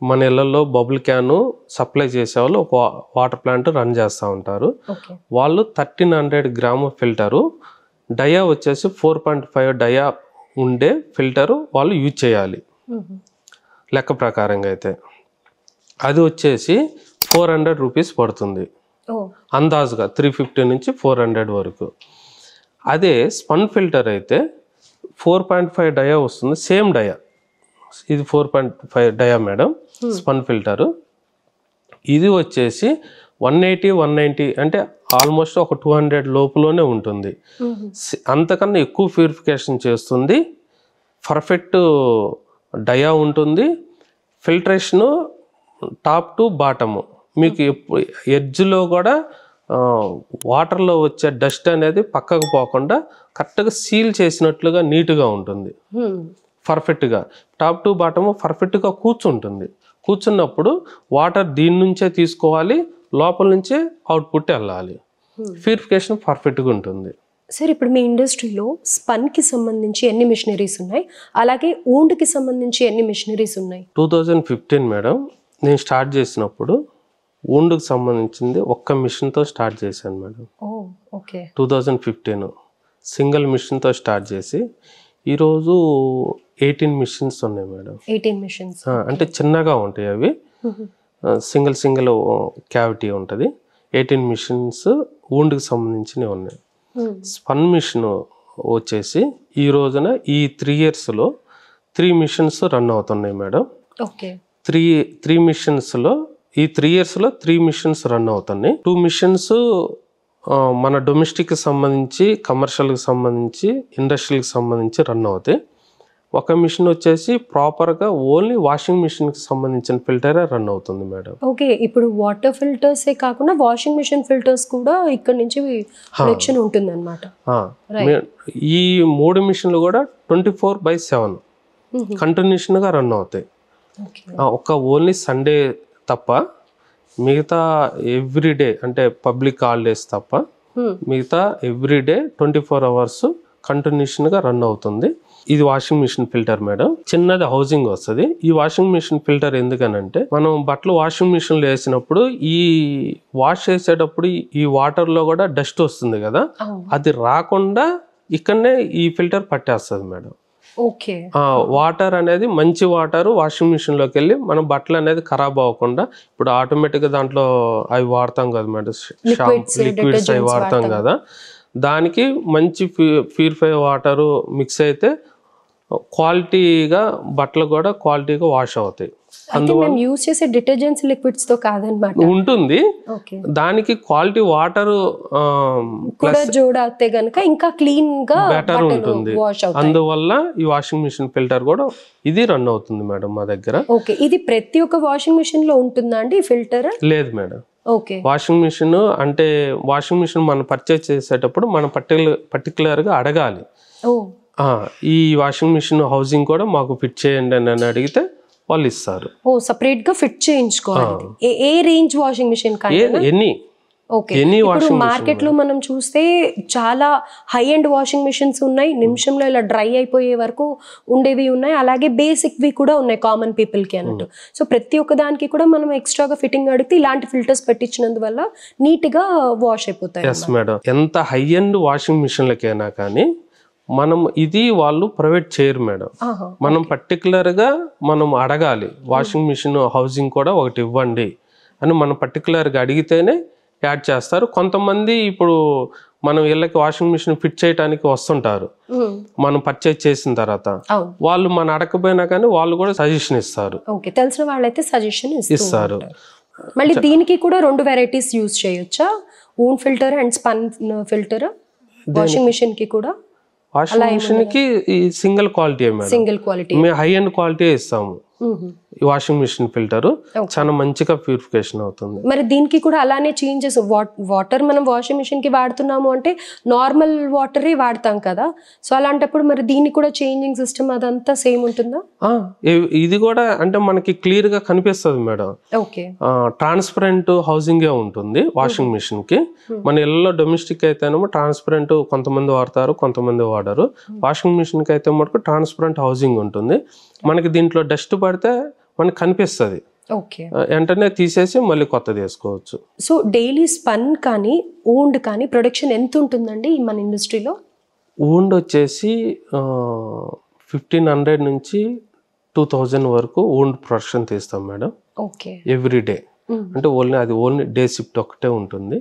మన ఇళ్లలో బబుల్ క్యాన్ సప్లై చేసే వాళ్ళు ఒక వాటర్ ప్లాంట్ రన్ చేస్తూ ఉంటారు. వాళ్ళు 1300 grams ఫిల్టరు, డయా వచ్చేసి 4.5 డయా ఉండే ఫిల్టరు వాళ్ళు యూజ్ చేయాలి లెక్క ప్రకారంగా. అయితే అది వచ్చేసి 400 rupees పడుతుంది అందాజుగా, 350 నుంచి 400 వరకు. అదే స్పన్ ఫిల్టర్ అయితే 4.5 డయా వస్తుంది, సేమ్ డయా. ఇది 4.5 డయా మేడం స్పన్ ఫిల్టరు. ఇది వచ్చేసి 180-190 అంటే ఆల్మోస్ట్ ఒక 200 లోపులోనే ఉంటుంది. అంతకన్నా ఎక్కువ ప్యూరిఫికేషన్ చేస్తుంది, పర్ఫెక్ట్ డయా ఉంటుంది. ఫిల్టరేషను టాప్ టు బాటము మీకు ఎడ్జ్లో కూడా వాటర్లో వచ్చే డస్ట్ అనేది పక్కకు పోకుండా కరెక్ట్గా సీల్ చేసినట్లుగా నీట్గా ఉంటుంది. పర్ఫెక్ట్గా టాప్ టు బాటము పర్ఫెక్ట్గా కూర్చుంటుంది. కూర్చున్నప్పుడు వాటర్ దీని నుంచే తీసుకోవాలి, లోపల నుంచే అవుట్పుట్ వెళ్ళాలి. ప్యూరిఫికేషన్ పర్ఫెక్ట్గా ఉంటుంది. సార్ ఇప్పుడు మీ ఇండస్ట్రీలో స్పన్కి సంబంధించి ఎన్ని మిషనరీస్ ఉన్నాయి, అలాగే ఊండ్కి సంబంధించి ఎన్ని మిషనరీస్ ఉన్నాయి? 2015 మేడం నేను స్టార్ట్ చేసినప్పుడు ఊండ్కి సంబంధించింది ఒక్క మిషన్తో స్టార్ట్ చేశాను మేడం. ఓకే. 2015 సింగిల్ మిషన్తో స్టార్ట్ చేసి ఈరోజు 18 మిషన్స్ ఉన్నాయి మేడం. 18 మిషన్స్ అంటే చిన్నగా ఉంటాయి అవి, సింగిల్ క్యావిటీ ఉంటుంది. 18 మిషన్స్ ఊండ్కి సంబంధించినవి ఉన్నాయి. స్పన్ మిషన్ వచ్చేసి ఈ రోజున ఈ 3 yearsలో 3 మిషన్స్ రన్ అవుతున్నాయి మేడం. ఓకే. 3 మిషన్స్లో ఈ 3 yearsలో 3 మిషన్స్ రన్ అవుతున్నాయి. 2 మిషన్స్ మన డొమెస్టిక్కి సంబంధించి, కమర్షియల్కి సంబంధించి, ఇండస్ట్రియల్కి సంబంధించి రన్ అవుతాయి. ఒక మిషన్ వచ్చేసి ప్రాపర్గా ఓన్లీ వాషింగ్ మిషన్కి సంబంధించిన ఫిల్టరే రన్ అవుతుంది మేడం. ఓకే. ఇప్పుడు వాటర్ ఫిల్టర్సే కాకుండా వాషింగ్ మిషన్ ఫిల్టర్స్ కూడా ఇక్కడ నుంచి ప్రొడక్షన్ ఉంటుంది అనమాట. ఈ 3 మిషన్లు కూడా 24/7 కంటిన్యూషన్గా రన్ అవుతాయి. ఒక ఓన్లీ సండే తప్ప మిగతా ఎవ్రీడే, అంటే పబ్లిక్ హాలిడేస్ తప్ప మిగతా ఎవ్రీడే 24 hours కంటిన్యూషన్గా రన్ అవుతుంది. ఇది వాషింగ్ మిషన్ ఫిల్టర్ మేడం. చిన్నది హౌసింగ్ వస్తుంది. ఈ వాషింగ్ మిషన్ ఫిల్టర్ ఎందుకనంటే మనం బట్టలు వాషింగ్ మిషన్లో వేసినప్పుడు ఈ వాష్ చేసేటప్పుడు ఈ వాటర్లో కూడా డస్ట్ వస్తుంది కదా, అది రాకుండా ఇక్కడనే ఈ ఫిల్టర్ పట్టేస్తుంది మేడం. ఓకే. వాటర్ అనేది మంచి వాటర్ వాషింగ్ మిషన్లోకి వెళ్ళి మన బట్టలు అనేది ఖరాబ్ అవ్వకుండా, ఇప్పుడు ఆటోమేటిక్గా దాంట్లో అవి వాడతాం కదా మేడం, లిక్విడ్స్ అవి వాడతాం కదా, దానికి మంచి ప్యూరిఫై వాటరు మిక్స్ అయితే క్వాలిటీగా బట్టలు కూడా క్వాలిటీగా వాష్ అవుతాయి. మేము యూజ్ చేసే డిటర్జెంట్స్ లిక్విడ్స్ తో కాదనమాట, ఉంటుంది. దానికి క్వాలిటీ వాటర్ కూడా జోడితే గనుక ఇంకా క్లీన్ గా బెటర్ ఉంటుంది. అందువల్ల ఈ వాషింగ్ మిషన్ ఫిల్టర్ కూడా ఇది రన్ అవుతుంది మేడం మా దగ్గర. ఓకే. ఇది ప్రతి ఒక్క వాషింగ్ మిషన్ లో ఉంటుందా అండి ఫిల్టర్? లేదు మేడం. ఓకే. వాషింగ్ మిషన్ అంటే వాషింగ్ మిషన్ మనం పర్చేస్ చేసేటప్పుడు మనం పర్టికులర్గా అడగాలి, ఈ వాషింగ్ మిషన్ హౌసింగ్ కూడా మాకు ఫిట్ చేయండి అని అడిగితే వాళ్ళు ఇస్తారు. సపరేట్ గా ఫిట్ చేయించుకోవాలి. ఏ range washing machine any. Okay. ఇప్పుడు మార్కెట్ లో మనం చూస్తే చాలా హై ఎండ్ వాషింగ్ మిషన్స్ ఉన్నాయి, నిమిషంలో ఇలా డ్రై అయిపోయే వరకు ఉండేవి ఉన్నాయి, అలాగే బేసిక్ వి కూడా ఉన్నాయి కామన్ పీపుల్ కి అన్నట్టు. సో ప్రతి ఒక్క దానికి కూడా మనం ఎక్స్ట్రాగా ఫిట్టింగ్ అడిగితే ఇలాంటి ఫిల్టర్స్ పెట్టించినందువల్ల నీట్ గా వాష్ అయిపోతాయి. Yes madam. ఎంత హై ఎండ్ వాషింగ్ మిషన్లకైనా కానీ మనం ఇది వాళ్ళు ప్రొవైడ్ చేయరు మేడం. మనం పర్టికులర్గా మనం అడగాలి, వాషింగ్ మిషన్ హౌసింగ్ కూడా ఒకటి ఇవ్వండి అని మనం పర్టికులర్గా అడిగితేనే యాడ్ చేస్తారు. కొంతమంది ఇప్పుడు మనం ఇళ్ళకి వాషింగ్ మిషన్ ఫిట్ చేయడానికి వస్తుంటారు, మనం పర్చేజ్ చేసిన తర్వాత వాళ్ళు మన అడగకపోయినా కానీ వాళ్ళు కూడా సజెషన్ ఇస్తారు. తెలిసిన వాళ్ళైతే సజెషన్ ఇస్తారు. మళ్ళీ దీనికి కూడా 2 varieties యూజ్ చేయొచ్చా, wound filter and spun filter? Washing machine కి కూడా వాషింగ్ మిషన్ కి సింగిల్ క్వాలిటీ, సింగిల్ క్వాలిటీ. మేము హై ఎండ్ క్వాలిటీ ఇస్తాము. ఈ వాషింగ్ మిషన్ ఫిల్టర్ చాలా మంచిగా ప్యూరిఫికేషన్ అవుతుంది. మరి దీనికి కూడా అలానే చేంజెస్, వాటర్ మనం వాషింగ్ మిషన్ కి వాడుతున్నాము అంటే నార్మల్ వాటరే వాడతాం కదా, సో అలాంటప్పుడు మరి దీన్ని కూడా చేంజింగ్ సిస్టమ్ అదంతా సేమ్ ఉంటుందా? ఇది కూడా అంటే మనకి క్లియర్ గా కనిపిస్తుంది మేడం. ఓకే, ట్రాన్స్పరెంట్ హౌసింగే ఉంటుంది వాషింగ్ మిషన్ కి. మన ఇళ్ళలో డొమెస్టిక్ అయితేనేమో ట్రాన్స్పరెంట్ కొంతమంది వాడతారు, కొంతమంది వాడరు. వాషింగ్ మిషన్ కి అయితే మటుకు ట్రాన్స్పరెంట్ హౌసింగ్ ఉంటుంది. మనకి దీంట్లో డస్ట్ పడితే మనకి కనిపిస్తుంది, వెంటనే తీసేసి మళ్ళీ కొత్తది వేసుకోవచ్చు. సో డైలీ స్పన్ కానీ ఓన్డ్ కానీ ప్రొడక్షన్ ఎంత ఉంటుందండి మన ఇండస్ట్రీలో? ఓన్డ్ వచ్చేసి 1500 నుంచి 2000 వరకు ఓన్డ్ ప్రొడక్షన్ తీస్తాం మేడం. Okay, every day. అంటే ఓన్లీ డే షిఫ్ట్ ఒకటే ఉంటుంది.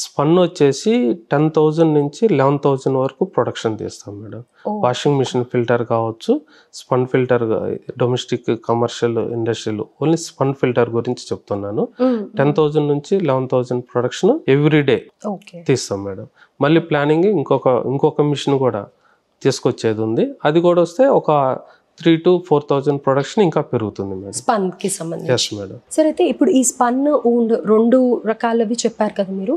స్పన్ వచ్చేసి 10,000 నుంచి 11,000 వరకు ప్రొడక్షన్ తీస్తాం మేడం. వాషింగ్ మిషన్ ఫిల్టర్ కావచ్చు, spun filter, domestic, commercial, industrial, only spun filter గురించి చెప్తున్నాను. 10,000 నుంచి 11,000 ప్రొడక్షన్ ఎవ్రీ డే తీస్తాం మేడం. మళ్ళీ ప్లానింగ్ ఇంకొక మిషన్ కూడా తీసుకొచ్చేది ఉంది. అది కూడా వస్తే ఒక 3,000 to 4,000 ప్రొడక్షన్ ఇంకా పెరుగుతుంది మేడం, స్పన్ కి సంబంధించి. Yes madam. సరే, అయితే ఇప్పుడు ఈ స్పన్ ఓన్డ్ 2 రకాలవి చెప్పారు కదా మీరు.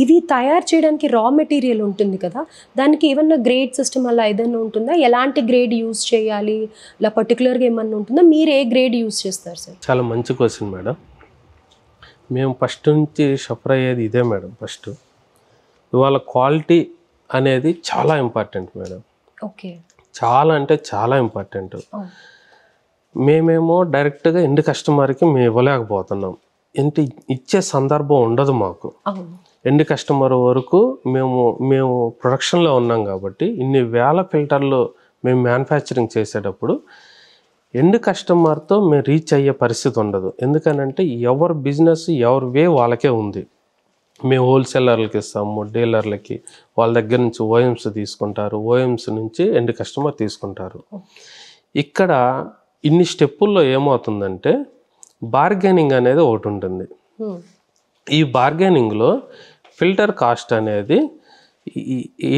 ఇవి తయారు చేయడానికి రా మెటీరియల్ ఉంటుంది కదా, దానికి ఏమన్నా గ్రేడ్ సిస్టమ్ అలా ఏదైనా ఉంటుందా? ఎలాంటి గ్రేడ్ యూజ్ చేయాలి, ఇలా పర్టికులర్గా ఏమన్నా ఉంటుందా? మీరు ఏ గ్రేడ్ యూజ్ చేస్తారు సార్? చాలా మంచి క్వశ్చన్ మేడం. మేము ఫస్ట్ నుంచి సఫర్ అయ్యేది ఇదే మేడం. ఫస్ట్ ఇవాళ క్వాలిటీ అనేది చాలా ఇంపార్టెంట్ మేడం. ఓకే, చాలా అంటే చాలా ఇంపార్టెంట్. మేమేమో డైరెక్ట్గా ఎండ్ కస్టమర్కి మేము ఇవ్వలేకపోతున్నాం. ఇచ్చే సందర్భం ఉండదు మాకు. ఎండ్ కస్టమర్ వరకు మేము ప్రొడక్షన్లో ఉన్నాం కాబట్టి ఇన్ని వేల ఫిల్టర్లు మేము మ్యానుఫ్యాక్చరింగ్ చేసేటప్పుడు ఎండ్ కస్టమర్తో మేము రీచ్ అయ్యే పరిస్థితి ఉండదు. ఎందుకనంటే ఎవరి బిజినెస్ ఎవరి వే వాళ్ళకే ఉంది. మేము హోల్సేలర్లకి ఇస్తాము, డీలర్లకి, వాళ్ళ దగ్గర నుంచి ఓఎమ్స్ తీసుకుంటారు, ఓఎమ్స్ నుంచి ఎండ్ కస్టమర్ తీసుకుంటారు. ఇక్కడ ఇన్ని స్టెప్పుల్లో ఏమవుతుందంటే బార్గెనింగ్ అనేది ఒకటి ఉంటుంది. ఈ బార్గెనింగ్లో ఫిల్టర్ కాస్ట్ అనేది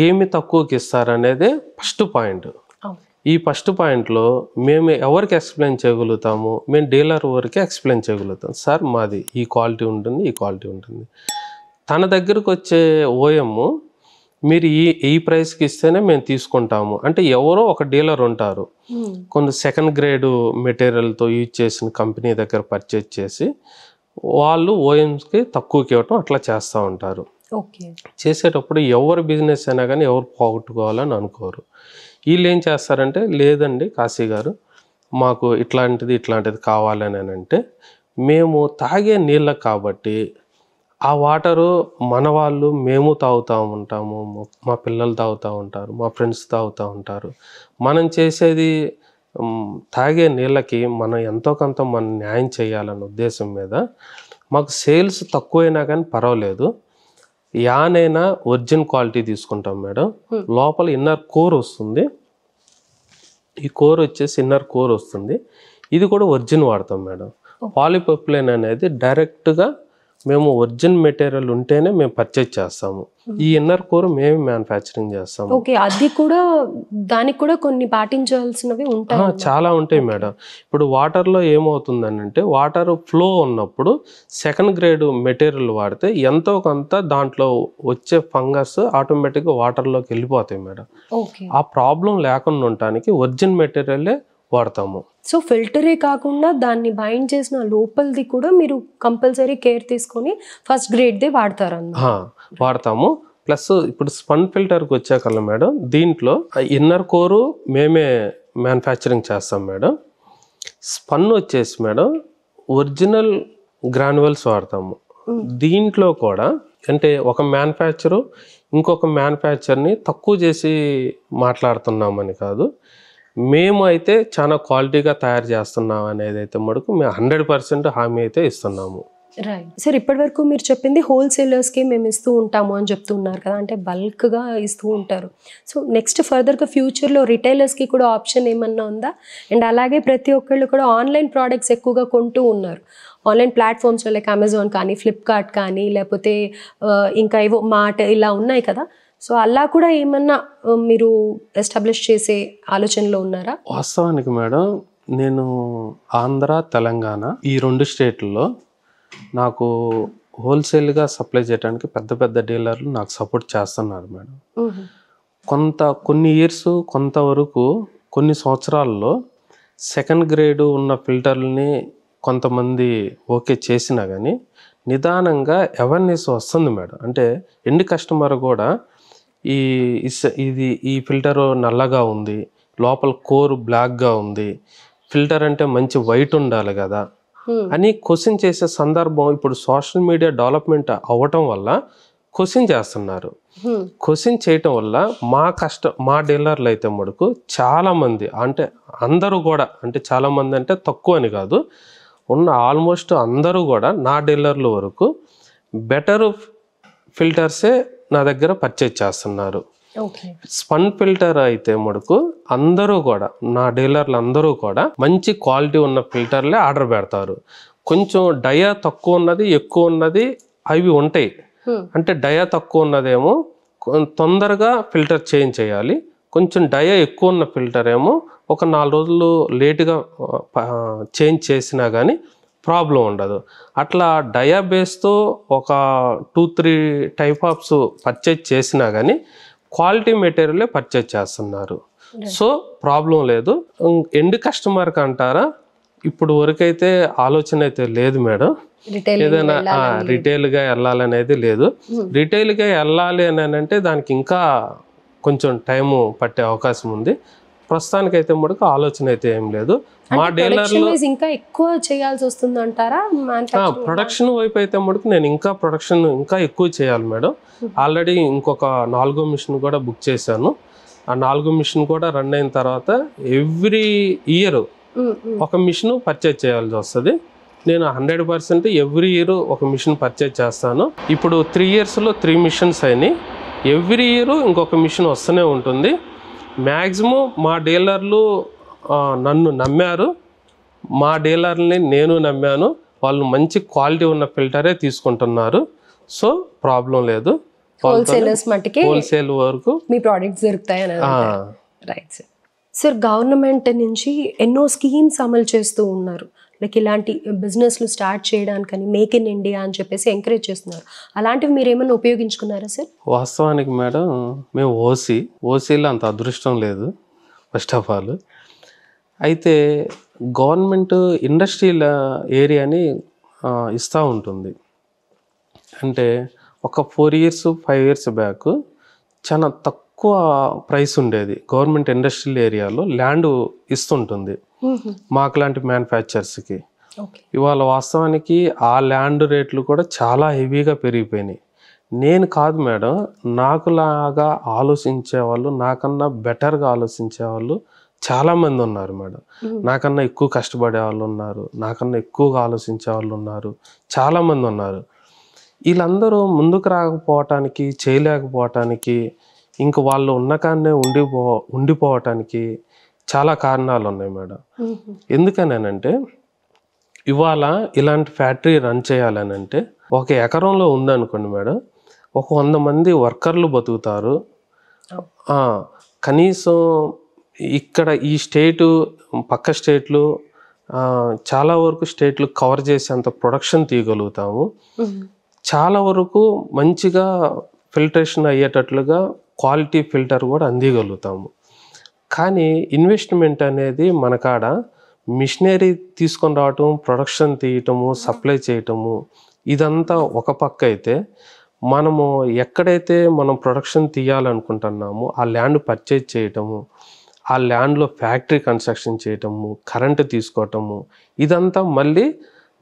ఏమి తక్కువకి ఇస్తారనేది ఫస్ట్ పాయింట్. ఈ ఫస్ట్ పాయింట్లో మేము ఎవరికి ఎక్స్ప్లెయిన్ చేయగలుగుతాము? మేము డీలర్ వరకే ఎక్స్ప్లెయిన్ చేయగలుగుతాం. సార్ మాది ఈ క్వాలిటీ ఉంటుంది, ఈ క్వాలిటీ ఉంటుంది. తన దగ్గరకు వచ్చే ఓఎం మీరు ఈ ప్రైస్కి ఇస్తేనే మేము తీసుకుంటాము అంటే ఎవరో ఒక డీలర్ ఉంటారు, కొన్ని సెకండ్ గ్రేడ్ మెటీరియల్తో యూజ్ చేసిన కంపెనీ దగ్గర పర్చేజ్ చేసి వాళ్ళు ఓఎంస్కి తక్కువకి ఇవ్వటం అట్లా చేస్తూ ఉంటారు. చేసేటప్పుడు ఎవరి బిజినెస్ అయినా కానీ ఎవరు పోగొట్టుకోవాలని అనుకోరు. వీళ్ళు ఏం చేస్తారంటే లేదండి కాశీ గారు మాకు ఇట్లాంటిది కావాలని అంటే మేము తాగే నీళ్ళకు కాబట్టి ఆ వాటరు మన వాళ్ళు మేము తాగుతూ ఉంటాము, మా పిల్లలు తాగుతూ ఉంటారు, మా ఫ్రెండ్స్ తాగుతూ ఉంటారు. మనం చేసేది తాగే నీళ్ళకి మనం ఎంతో కొంత మనం న్యాయం చేయాలన్న ఉద్దేశం మీద మాకు సేల్స్ తక్కువైనా కానీ పర్వాలేదు, యానైనా ఒరిజినల్ క్వాలిటీ తీసుకుంటాం మేడం. లోపల ఇన్నర్ కోర్ వస్తుంది, ఈ కోర్ వచ్చేసి ఇన్నర్ కోర్ వస్తుంది, ఇది కూడా ఒరిజినల్ వాడతాం మేడం. పాలిప్రొపిలీన్ అనేది డైరెక్ట్గా మేము ఒరిజినల్ మెటీరియల్ ఉంటేనే మేము పర్చేజ్ చేస్తాము. ఈ ఇన్నర్ కోర్ మేము మ్యానుఫ్యాక్చరింగ్ చేస్తాము. ఓకే, అది కూడా దానికి కూడా కొన్ని పాటించాల్సినవి ఉంటాయి, చాలా ఉంటాయి మేడం. ఇప్పుడు వాటర్లో ఏమవుతుందని అంటే వాటర్ ఫ్లో ఉన్నప్పుడు సెకండ్ గ్రేడ్ మెటీరియల్ వాడితే ఎంతో కొంత దాంట్లో వచ్చే ఫంగస్ ఆటోమేటిక్గా వాటర్లోకి వెళ్ళిపోతాయి మేడం. ఆ ప్రాబ్లం లేకుండా ఉండటానికి ఒరిజినల్ మెటీరియలే వాడతాము. సో ఫిల్టరే కాకుండా దాన్ని బైండ్ చేసిన లోపలిది కూడా మీరు కంపల్సరీ కేర్ తీసుకొని ఫస్ట్ గ్రేడ్దే వాడతాము. ప్లస్ ఇప్పుడు స్పన్ ఫిల్టర్కి వచ్చాకల్లా మేడం దీంట్లో ఇన్నర్ కోరు మేమే మ్యానుఫ్యాక్చరింగ్ చేస్తాం మేడం. స్పన్ వచ్చేసి మేడం ఒరిజినల్ గ్రాన్యువల్స్ వాడతాము. దీంట్లో కూడా అంటే ఒక మ్యానుఫ్యాక్చరు ఇంకొక మ్యానుఫ్యాక్చర్ని తక్కువ చేసి మాట్లాడుతున్నామని కాదు, మేము అయితే చాలా క్వాలిటీగా తయారు చేస్తున్నాం అనేది అయితే మటుకు మేము 100% హామీ అయితే ఇస్తున్నాము. రైట్ సార్, ఇప్పటివరకు మీరు చెప్పింది హోల్సేలర్స్కి మేము ఇస్తూ ఉంటాము అని చెప్తున్నారు కదా, అంటే బల్క్గా ఇస్తూ ఉంటారు. సో నెక్స్ట్ ఫర్దర్గా ఫ్యూచర్లో రిటైలర్స్కి కూడా ఆప్షన్ ఏమన్నా ఉందా? అండ్ అలాగే ప్రతి ఒక్కళ్ళు కూడా ఆన్లైన్ ప్రోడక్ట్స్ ఎక్కువగా కొంటూ ఉన్నారు. ఆన్లైన్ ప్లాట్ఫామ్స్లో లైక్ అమెజాన్ కానీ, ఫ్లిప్కార్ట్ కానీ, లేకపోతే ఇంకా ఏవో మార్ట్ ఇలా ఉన్నాయి కదా, సో అలా కూడా ఏమన్నా మీరు ఎస్టాబ్లిష్ చేసే ఆలోచనలో ఉన్నారా? వాస్తవానికి మేడం నేను ఆంధ్ర, తెలంగాణ ఈ 2 స్టేట్లలో నాకు హోల్సేల్గా సప్లై చేయడానికి పెద్ద పెద్ద డీలర్లు నాకు సపోర్ట్ చేస్తున్నారు మేడం. కొన్ని ఇయర్స్ కొంతవరకు కొన్ని సంవత్సరాల్లో సెకండ్ గ్రేడ్ ఉన్న ఫిల్టర్లని కొంతమంది ఓకే చేసినా కానీ నిదానంగా అవేర్నెస్ వస్తుంది మేడం. అంటే ఎండ్ కస్టమర్ కూడా ఈ ఫిల్టర్ నల్లగా ఉంది, లోపల కోర్ బ్లాక్గా ఉంది, ఫిల్టర్ అంటే మంచి వైట్ ఉండాలి కదా అని క్వశ్చన్ చేసే సందర్భం ఇప్పుడు సోషల్ మీడియా డెవలప్మెంట్ అవ్వటం వల్ల క్వశ్చన్ చేస్తున్నారు. క్వశ్చన్ చేయటం వల్ల మా డీలర్లు అయితే మటుకు చాలామంది, అంటే అందరూ కూడా, అంటే చాలామంది అంటే తక్కువ అని కాదు, ఉన్న ఆల్మోస్ట్ అందరూ కూడా నా డీలర్ల వరకు బెటర్ ఫిల్టర్సే నా దగ్గర పర్చేజ్ చేస్తున్నారు. స్పన్ ఫిల్టర్ అయితే మటుకు అందరూ కూడా, నా డీలర్లు అందరూ కూడా మంచి క్వాలిటీ ఉన్న ఫిల్టర్లే ఆర్డర్ పెడతారు. కొంచెం డయా తక్కువ ఉన్నది, ఎక్కువ ఉన్నది అవి ఉంటాయి. అంటే డయా తక్కువ ఉన్నదేమో తొందరగా ఫిల్టర్ చేంజ్ చేయాలి, కొంచెం డయా ఎక్కువ ఉన్న ఫిల్టర్ ఏమో ఒక 4 రోజులు లేటుగా చేంజ్ చేసినా కానీ ప్రాబ్లం ఉండదు. అట్లా డయా బేస్తో ఒక 2-3 టైప్ ఆఫ్స్ పర్చేజ్ చేసినా కానీ క్వాలిటీ మెటీరియలే పర్చేజ్ చేస్తున్నారు. సో ప్రాబ్లం లేదు. ఎండ్ కస్టమర్కి అంటారా, ఇప్పుడు వరకైతే ఆలోచన అయితే లేదు మేడం. ఏదైనా రిటైల్గా వెళ్ళాలనేది లేదు. రిటైల్గా వెళ్ళాలి అని అంటే దానికి ఇంకా కొంచెం టైము పట్టే అవకాశం ఉంది. ప్రస్తుతానికైతే మటుకు ఆలోచన అయితే ఏం లేదు. మా డీలర్లు ఇంకా ఎక్కువ చేయాల్సి వస్తుంది అంటారా? ప్రొడక్షన్ వైపు అయితే మటుకు నేను ఇంకా ప్రొడక్షన్ ఇంకా ఎక్కువ చేయాలి మేడం. ఆల్రెడీ ఇంకొక 4వ మిషన్ కూడా బుక్ చేశాను. ఆ 4వ మిషన్ కూడా రన్ అయిన తర్వాత ఎవ్రీ ఇయర్ ఒక మిషన్ పర్చేజ్ చేయాల్సి వస్తుంది. నేను 100% ఎవ్రీ ఇయర్ ఒక మిషన్ పర్చేజ్ చేస్తాను. ఇప్పుడు 3 ఇయర్స్లో 3 మిషన్స్ అయినాయి. ఎవ్రీ ఇయర్ ఇంకొక మిషన్ వస్తూనే ఉంటుంది. మ్యాక్సిమం మా డీలర్లు నన్ను నమ్మారు, మా డీలర్ని నేను నమ్మాను. వాళ్ళు మంచి క్వాలిటీ ఉన్న ఫిల్టరే తీసుకుంటున్నారు. సో ప్రాబ్లం లేదు. హోల్సేల్ వరకు మీ ప్రోడక్ట్స్ దొరుకుతాయని. Right sir. సార్, గవర్నమెంట్ నుంచి ఎన్నో స్కీమ్స్ అమలు చేస్తూ ఉన్నారు. లైక్ ఇలాంటి బిజినెస్లు స్టార్ట్ చేయడానికని మేక్ ఇన్ ఇండియా అని చెప్పేసి ఎంకరేజ్ చేస్తున్నారు. అలాంటివి మీరు ఏమైనా ఉపయోగించుకున్నారా సార్? వాస్తవానికి మేడం మేము ఓసీలో అంత అదృష్టం లేదు ఫస్ట్ ఆఫ్ ఆల్. అయితే గవర్నమెంట్ ఇండస్ట్రియల్ ఏరియాని ఇస్తూ ఉంటుంది. అంటే ఒక 4 ఇయర్స్ 5 ఇయర్స్ బ్యాక్ చాలా తక్కువ ప్రైస్ ఉండేది. గవర్నమెంట్ ఇండస్ట్రియల్ ఏరియాలో ల్యాండ్ ఇస్తుంటుంది మాకు లాంటి మ్యానుఫ్యాక్చర్స్కి. ఇవాళ వాస్తవానికి ఆ ల్యాండ్ రేట్లు కూడా చాలా హెవీగా పెరిగిపోయినాయి. నేను కాదు మేడం, నాకులాగా ఆలోచించే వాళ్ళు, నాకన్నా బెటర్గా ఆలోచించే వాళ్ళు చాలామంది ఉన్నారు మేడం. నాకన్నా ఎక్కువ కష్టపడే వాళ్ళు ఉన్నారు, నాకన్నా ఎక్కువగా ఆలోచించే వాళ్ళు ఉన్నారు, చాలామంది ఉన్నారు. వీళ్ళందరూ ముందుకు రాకపోవటానికి, చేయలేకపోవటానికి, ఇంక వాళ్ళు ఉన్నకాన్నే ఉండిపోవటానికి చాలా కారణాలు ఉన్నాయి మేడం. ఎందుకనంటే ఇవాళ ఇలాంటి ఫ్యాక్టరీ రన్ చేయాలనంటే ఒక ఎకరంలో ఉందనుకోండి మేడం, ఒక 100 మంది వర్కర్లు బతుకుతారు. కనీసం ఇక్కడ ఈ స్టేటు, పక్క స్టేట్లు, చాలా వరకు స్టేట్లు కవర్ చేసేంత ప్రొడక్షన్ తీయగలుగుతాము. చాలా వరకు మంచిగా ఫిల్టరేషన్ అయ్యేటట్లుగా క్వాలిటీ ఫిల్టర్ కూడా అందిగలుగుతాము. కానీ ఇన్వెస్ట్మెంట్ అనేది మన కాడ మిషనరీ తీసుకొని రావటం, ప్రొడక్షన్ తీయటము, సప్లై చేయటము, ఇదంతా ఒక పక్క అయితే, మనము ఎక్కడైతే మనం ప్రొడక్షన్ తీయాలనుకుంటున్నామో ఆ ల్యాండ్ పర్చేజ్ చేయటము, ఆ ల్యాండ్లో ఫ్యాక్టరీ కన్స్ట్రక్షన్ చేయటము, కరెంటు తీసుకోవటము, ఇదంతా మళ్ళీ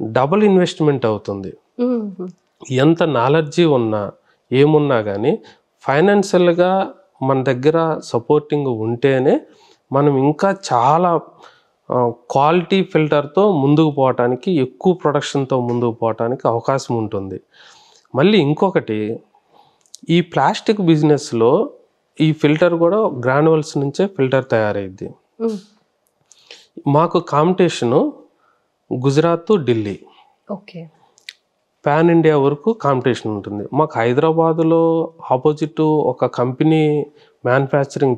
డబుల్ ఇన్వెస్ట్మెంట్ అవుతుంది. ఎంత నాలెడ్జీ ఉన్నా ఏమున్నా కానీ ఫైనాన్షియల్గా మన దగ్గర సపోర్టింగ్ ఉంటేనే మనం ఇంకా చాలా క్వాలిటీ ఫిల్టర్తో ముందుకు పోవటానికి, ఎక్కువ ప్రొడక్షన్తో ముందుకు పోవటానికి అవకాశం ఉంటుంది. మళ్ళీ ఇంకొకటి, ఈ ప్లాస్టిక్ బిజినెస్లో ఈ ఫిల్టర్ కూడా గ్రాన్యువల్స్ నుంచే ఫిల్టర్ తయారైద్ది. మాకు competition Gujarat, Delhi, pan India వరకు కాంపిటీషన్ ఉంటుంది. మాకు హైదరాబాదులో ఆపోజిట్ ఒక కంపెనీ మ్యానుఫ్యాక్చరింగ్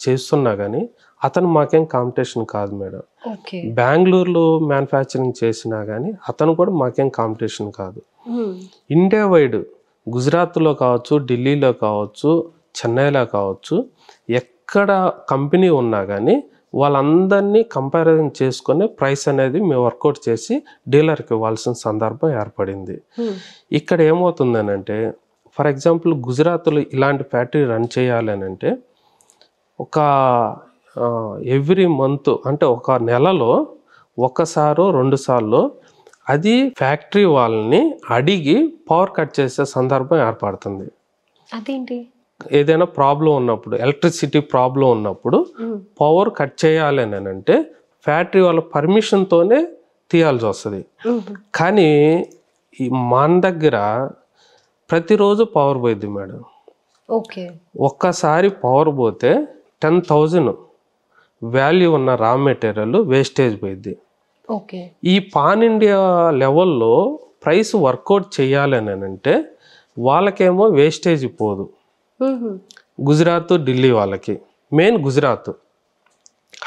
చేస్తున్నా కానీ అతను మాకేం కాంపిటీషన్ కాదు మేడం. ఓకే. బెంగళూరులో మ్యానుఫ్యాక్చరింగ్ చేసినా కానీ అతను కూడా మాకేం కాంపిటీషన్ కాదు. ఇండియా వైడ్ గుజరాత్లో కావచ్చు, ఢిల్లీలో కావచ్చు, చెన్నైలో కావచ్చు, ఎక్కడ కంపెనీ ఉన్నా కానీ వాళ్ళందరినీ కంపారిజన్ చేసుకొని ప్రైస్ అనేది మేము వర్కౌట్ చేసి డీలర్కి ఇవ్వాల్సిన సందర్భం ఏర్పడింది. ఇక్కడ ఏమవుతుందనంటే ఫర్ ఎగ్జాంపుల్ గుజరాత్లో ఇలాంటి ఫ్యాక్టరీ రన్ చేయాలని అంటే ఒక ఎవ్రీ మంత్ అంటే ఒక నెలలో ఒకసారో 2 సార్లు అది ఫ్యాక్టరీ వాళ్ళని అడిగి పవర్ కట్ చేసే సందర్భం ఏర్పడుతుంది. అదేంటి? ఏదైనా ప్రాబ్లం ఉన్నప్పుడు, ఎలక్ట్రిసిటీ ప్రాబ్లం ఉన్నప్పుడు పవర్ కట్ చేయాలి అని అంటే ఫ్యాక్టరీ వాళ్ళ పర్మిషన్తోనే తీయాల్సి వస్తుంది. కానీ మన దగ్గర ప్రతిరోజు పవర్ పోయిద్ది మేడం. ఓకే. ఒక్కసారి పవర్ పోతే 10,000 వాల్యూ ఉన్న రా మెటీరియల్ వేస్టేజ్ పోయిద్ది. ఓకే. ఈ పాన్ ఇండియా లెవెల్లో ప్రైస్ వర్కౌట్ చేయాలని అంటే వాళ్ళకేమో వేస్టేజ్ పోదు. గుజరాత్, ఢిల్లీ వాళ్ళకి మెయిన్ గుజరాత్.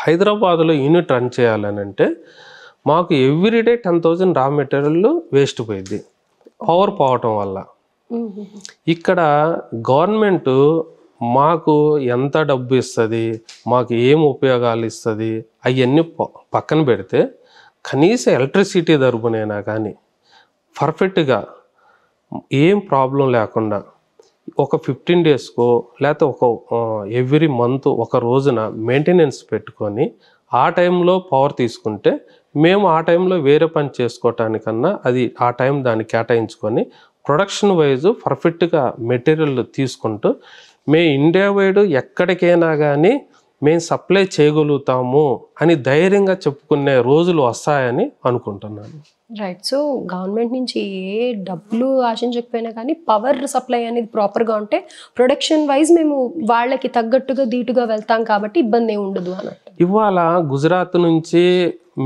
హైదరాబాద్లో యూనిట్ రన్ చేయాలని అంటే మాకు ఎవ్రీడే 10,000 రా మెటీరియల్ వేస్ట్ పోయిద్ది పవర్ పోవటం వల్ల. ఇక్కడ గవర్నమెంట్ మాకు ఎంత డబ్బు ఇస్తుంది, మాకు ఏం ఉపయోగాలు ఇస్తుంది అవన్నీ పక్కన పెడితే కనీసం ఎలక్ట్రిసిటీ తరపునైనా కానీ పర్ఫెక్ట్గా ఏం ప్రాబ్లం లేకుండా ఒక 15 డేస్కో లేకపోతే ఒక ఎవ్రీ మంత్ ఒక రోజున మెయింటెనెన్స్ పెట్టుకొని ఆ టైంలో పవర్ తీసుకుంటే మేము ఆ టైంలో వేరే పని చేసుకోవటానికన్నా అది ఆ టైం దాన్ని కేటాయించుకొని ప్రొడక్షన్ వైజ్ పర్ఫెక్ట్గా మెటీరియల్ తీసుకుంటూ మేము ఇండియా వైడ్ ఎక్కడికైనా కానీ మేము సప్లై చేయగలుగుతాము అని ధైర్యంగా చెప్పుకునే రోజులు వస్తాయని అనుకుంటున్నాను. రైట్. సో గవర్నమెంట్ నుంచి ఏ డబ్బులు ఆశించకపోయినా కానీ పవర్ సప్లై అనేది ప్రాపర్గా ఉంటే ప్రొడక్షన్ వైజ్ మేము వాళ్ళకి తగ్గట్టుగా ధీటుగా వెళ్తాం కాబట్టి ఇబ్బంది ఏమి ఉండదు అన్నట్టు. ఇవాళ గుజరాత్ నుంచి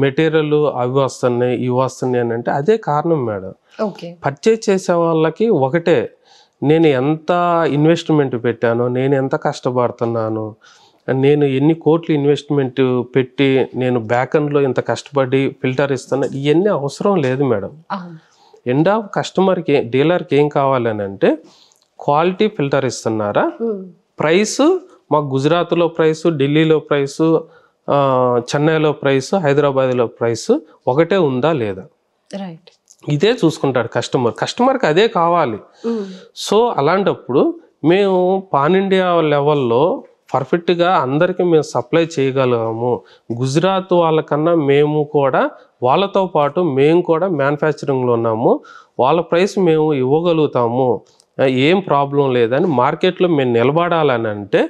మెటీరియల్ అవి వస్తున్నాయి ఇవి వస్తున్నాయి అని అంటే అదే కారణం మేడం. ఓకే. పర్చేజ్ చేసే వాళ్ళకి ఒకటే, నేను ఎంత ఇన్వెస్ట్మెంట్ పెట్టానో, నేను ఎంత కష్టపడుతున్నాను, నేను ఎన్ని కోట్లు ఇన్వెస్ట్మెంట్ పెట్టి నేను బ్యాక్-ఎండ్లో ఇంత కష్టపడి ఫిల్టర్ ఇస్తున్నా, ఇవన్నీ అవసరం లేదు మేడం. ఎండ్ ఆఫ్ కస్టమర్కి డీలర్కి ఏం కావాలని అంటే క్వాలిటీ ఫిల్టర్ ఇస్తున్నారా, ప్రైస్ మాకు గుజరాత్లో ప్రైసు, ఢిల్లీలో ప్రైసు, చెన్నైలో ప్రైసు, హైదరాబాద్లో ప్రైసు ఒకటే ఉందా లేదా, రైట్, ఇదే చూసుకుంటాడు కస్టమర్కి అదే కావాలి. సో అలాంటప్పుడు మేము పాన్ ఇండియా లెవెల్లో పర్ఫెక్ట్గా అందరికీ మేము సప్లై చేయగలము. గుజరాత్ వాళ్ళకన్నా మేము కూడా వాళ్ళతో పాటు మేము కూడా మ్యానుఫ్యాక్చరింగ్లో ఉన్నాము, వాళ్ళ ప్రైస్ మేము ఇవ్వగలుగుతాము, ఏం ప్రాబ్లం లేదని మార్కెట్లో మేము నిలబడాలని అంటే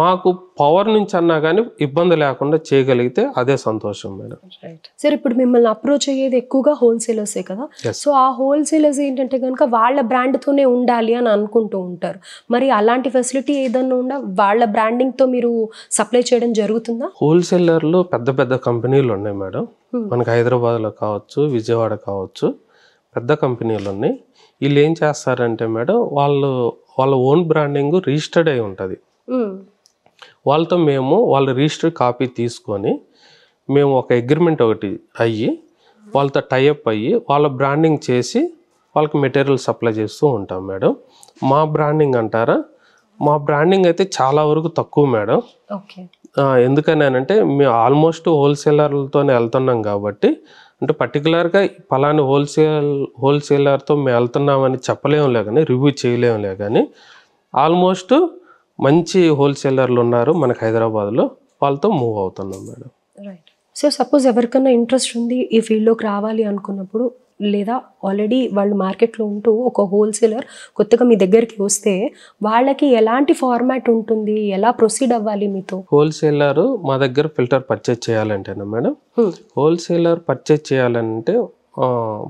మాకు పవర్ నుంచి అన్నా కానీ ఇబ్బంది లేకుండా చేయగలిగితే అదే సంతోషం మేడం. Right sir. ఇప్పుడు మిమ్మల్ని అప్రోచ్ అయ్యేది ఎక్కువగా హోల్సేలర్సే కదా. సో ఆ హోల్సేలర్స్ ఏంటంటే కనుక వాళ్ళ బ్రాండ్తోనే ఉండాలి అని అనుకుంటూ ఉంటారు. మరి అలాంటి ఫెసిలిటీ ఏదన్నా ఉందా, వాళ్ళ బ్రాండింగ్తో మీరు సప్లై చేయడం జరుగుతుందా? హోల్సేలర్లు పెద్ద పెద్ద కంపెనీలు ఉన్నాయి మేడం. మనకి హైదరాబాద్లో కావచ్చు, విజయవాడ కావచ్చు, పెద్ద కంపెనీలు ఉన్నాయి. వీళ్ళు ఏం చేస్తారంటే మేడం, వాళ్ళ ఓన్ బ్రాండింగ్ రిజిస్టర్డ్ అయి ఉంటుంది. వాళ్ళతో మేము వాళ్ళ రిజిస్టర్డ్ కాపీ తీసుకొని మేము ఒక అగ్రిమెంట్ ఒకటి అయ్యి వాళ్ళతో టైఅప్ అయ్యి వాళ్ళ బ్రాండింగ్ చేసి వాళ్ళకి మెటీరియల్ సప్లై చేస్తూ ఉంటాం మేడం. మా బ్రాండింగ్ అంటారా, మా బ్రాండింగ్ అయితే చాలా వరకు తక్కువ మేడం. ఓకే. ఎందుకని అంటే మేము ఆల్మోస్ట్ హోల్సేలర్లతోనే వెళ్తున్నాం కాబట్టి, అంటే పర్టికులర్గా పలాని హోల్సేలర్తో మేము వెళ్తున్నామని చెప్పలేములే కానీ, రివ్యూ చేయలేములే కానీ, ఆల్మోస్ట్ మంచి హోల్సేలర్లు ఉన్నారు మనకు హైదరాబాద్లో, వాళ్ళతో మూవ్ అవుతున్నాం మేడం. రైట్. సో సపోజ్ ఎవరికన్నా ఇంట్రెస్ట్ ఉంది ఈ ఫీల్డ్లోకి రావాలి అనుకున్నప్పుడు, లేదా ఆల్రెడీ వాళ్ళు మార్కెట్లో ఉంటూ ఒక హోల్సేలర్ కొత్తగా మీ దగ్గరికి వస్తే వాళ్ళకి ఎలాంటి ఫార్మాట్ ఉంటుంది, ఎలా ప్రొసీడ్ అవ్వాలి మీతో? హోల్సేలర్ మా దగ్గర ఫిల్టర్ పర్చేజ్ చేయాలంటేనా మేడం, హోల్సేలర్ పర్చేజ్ చేయాలంటే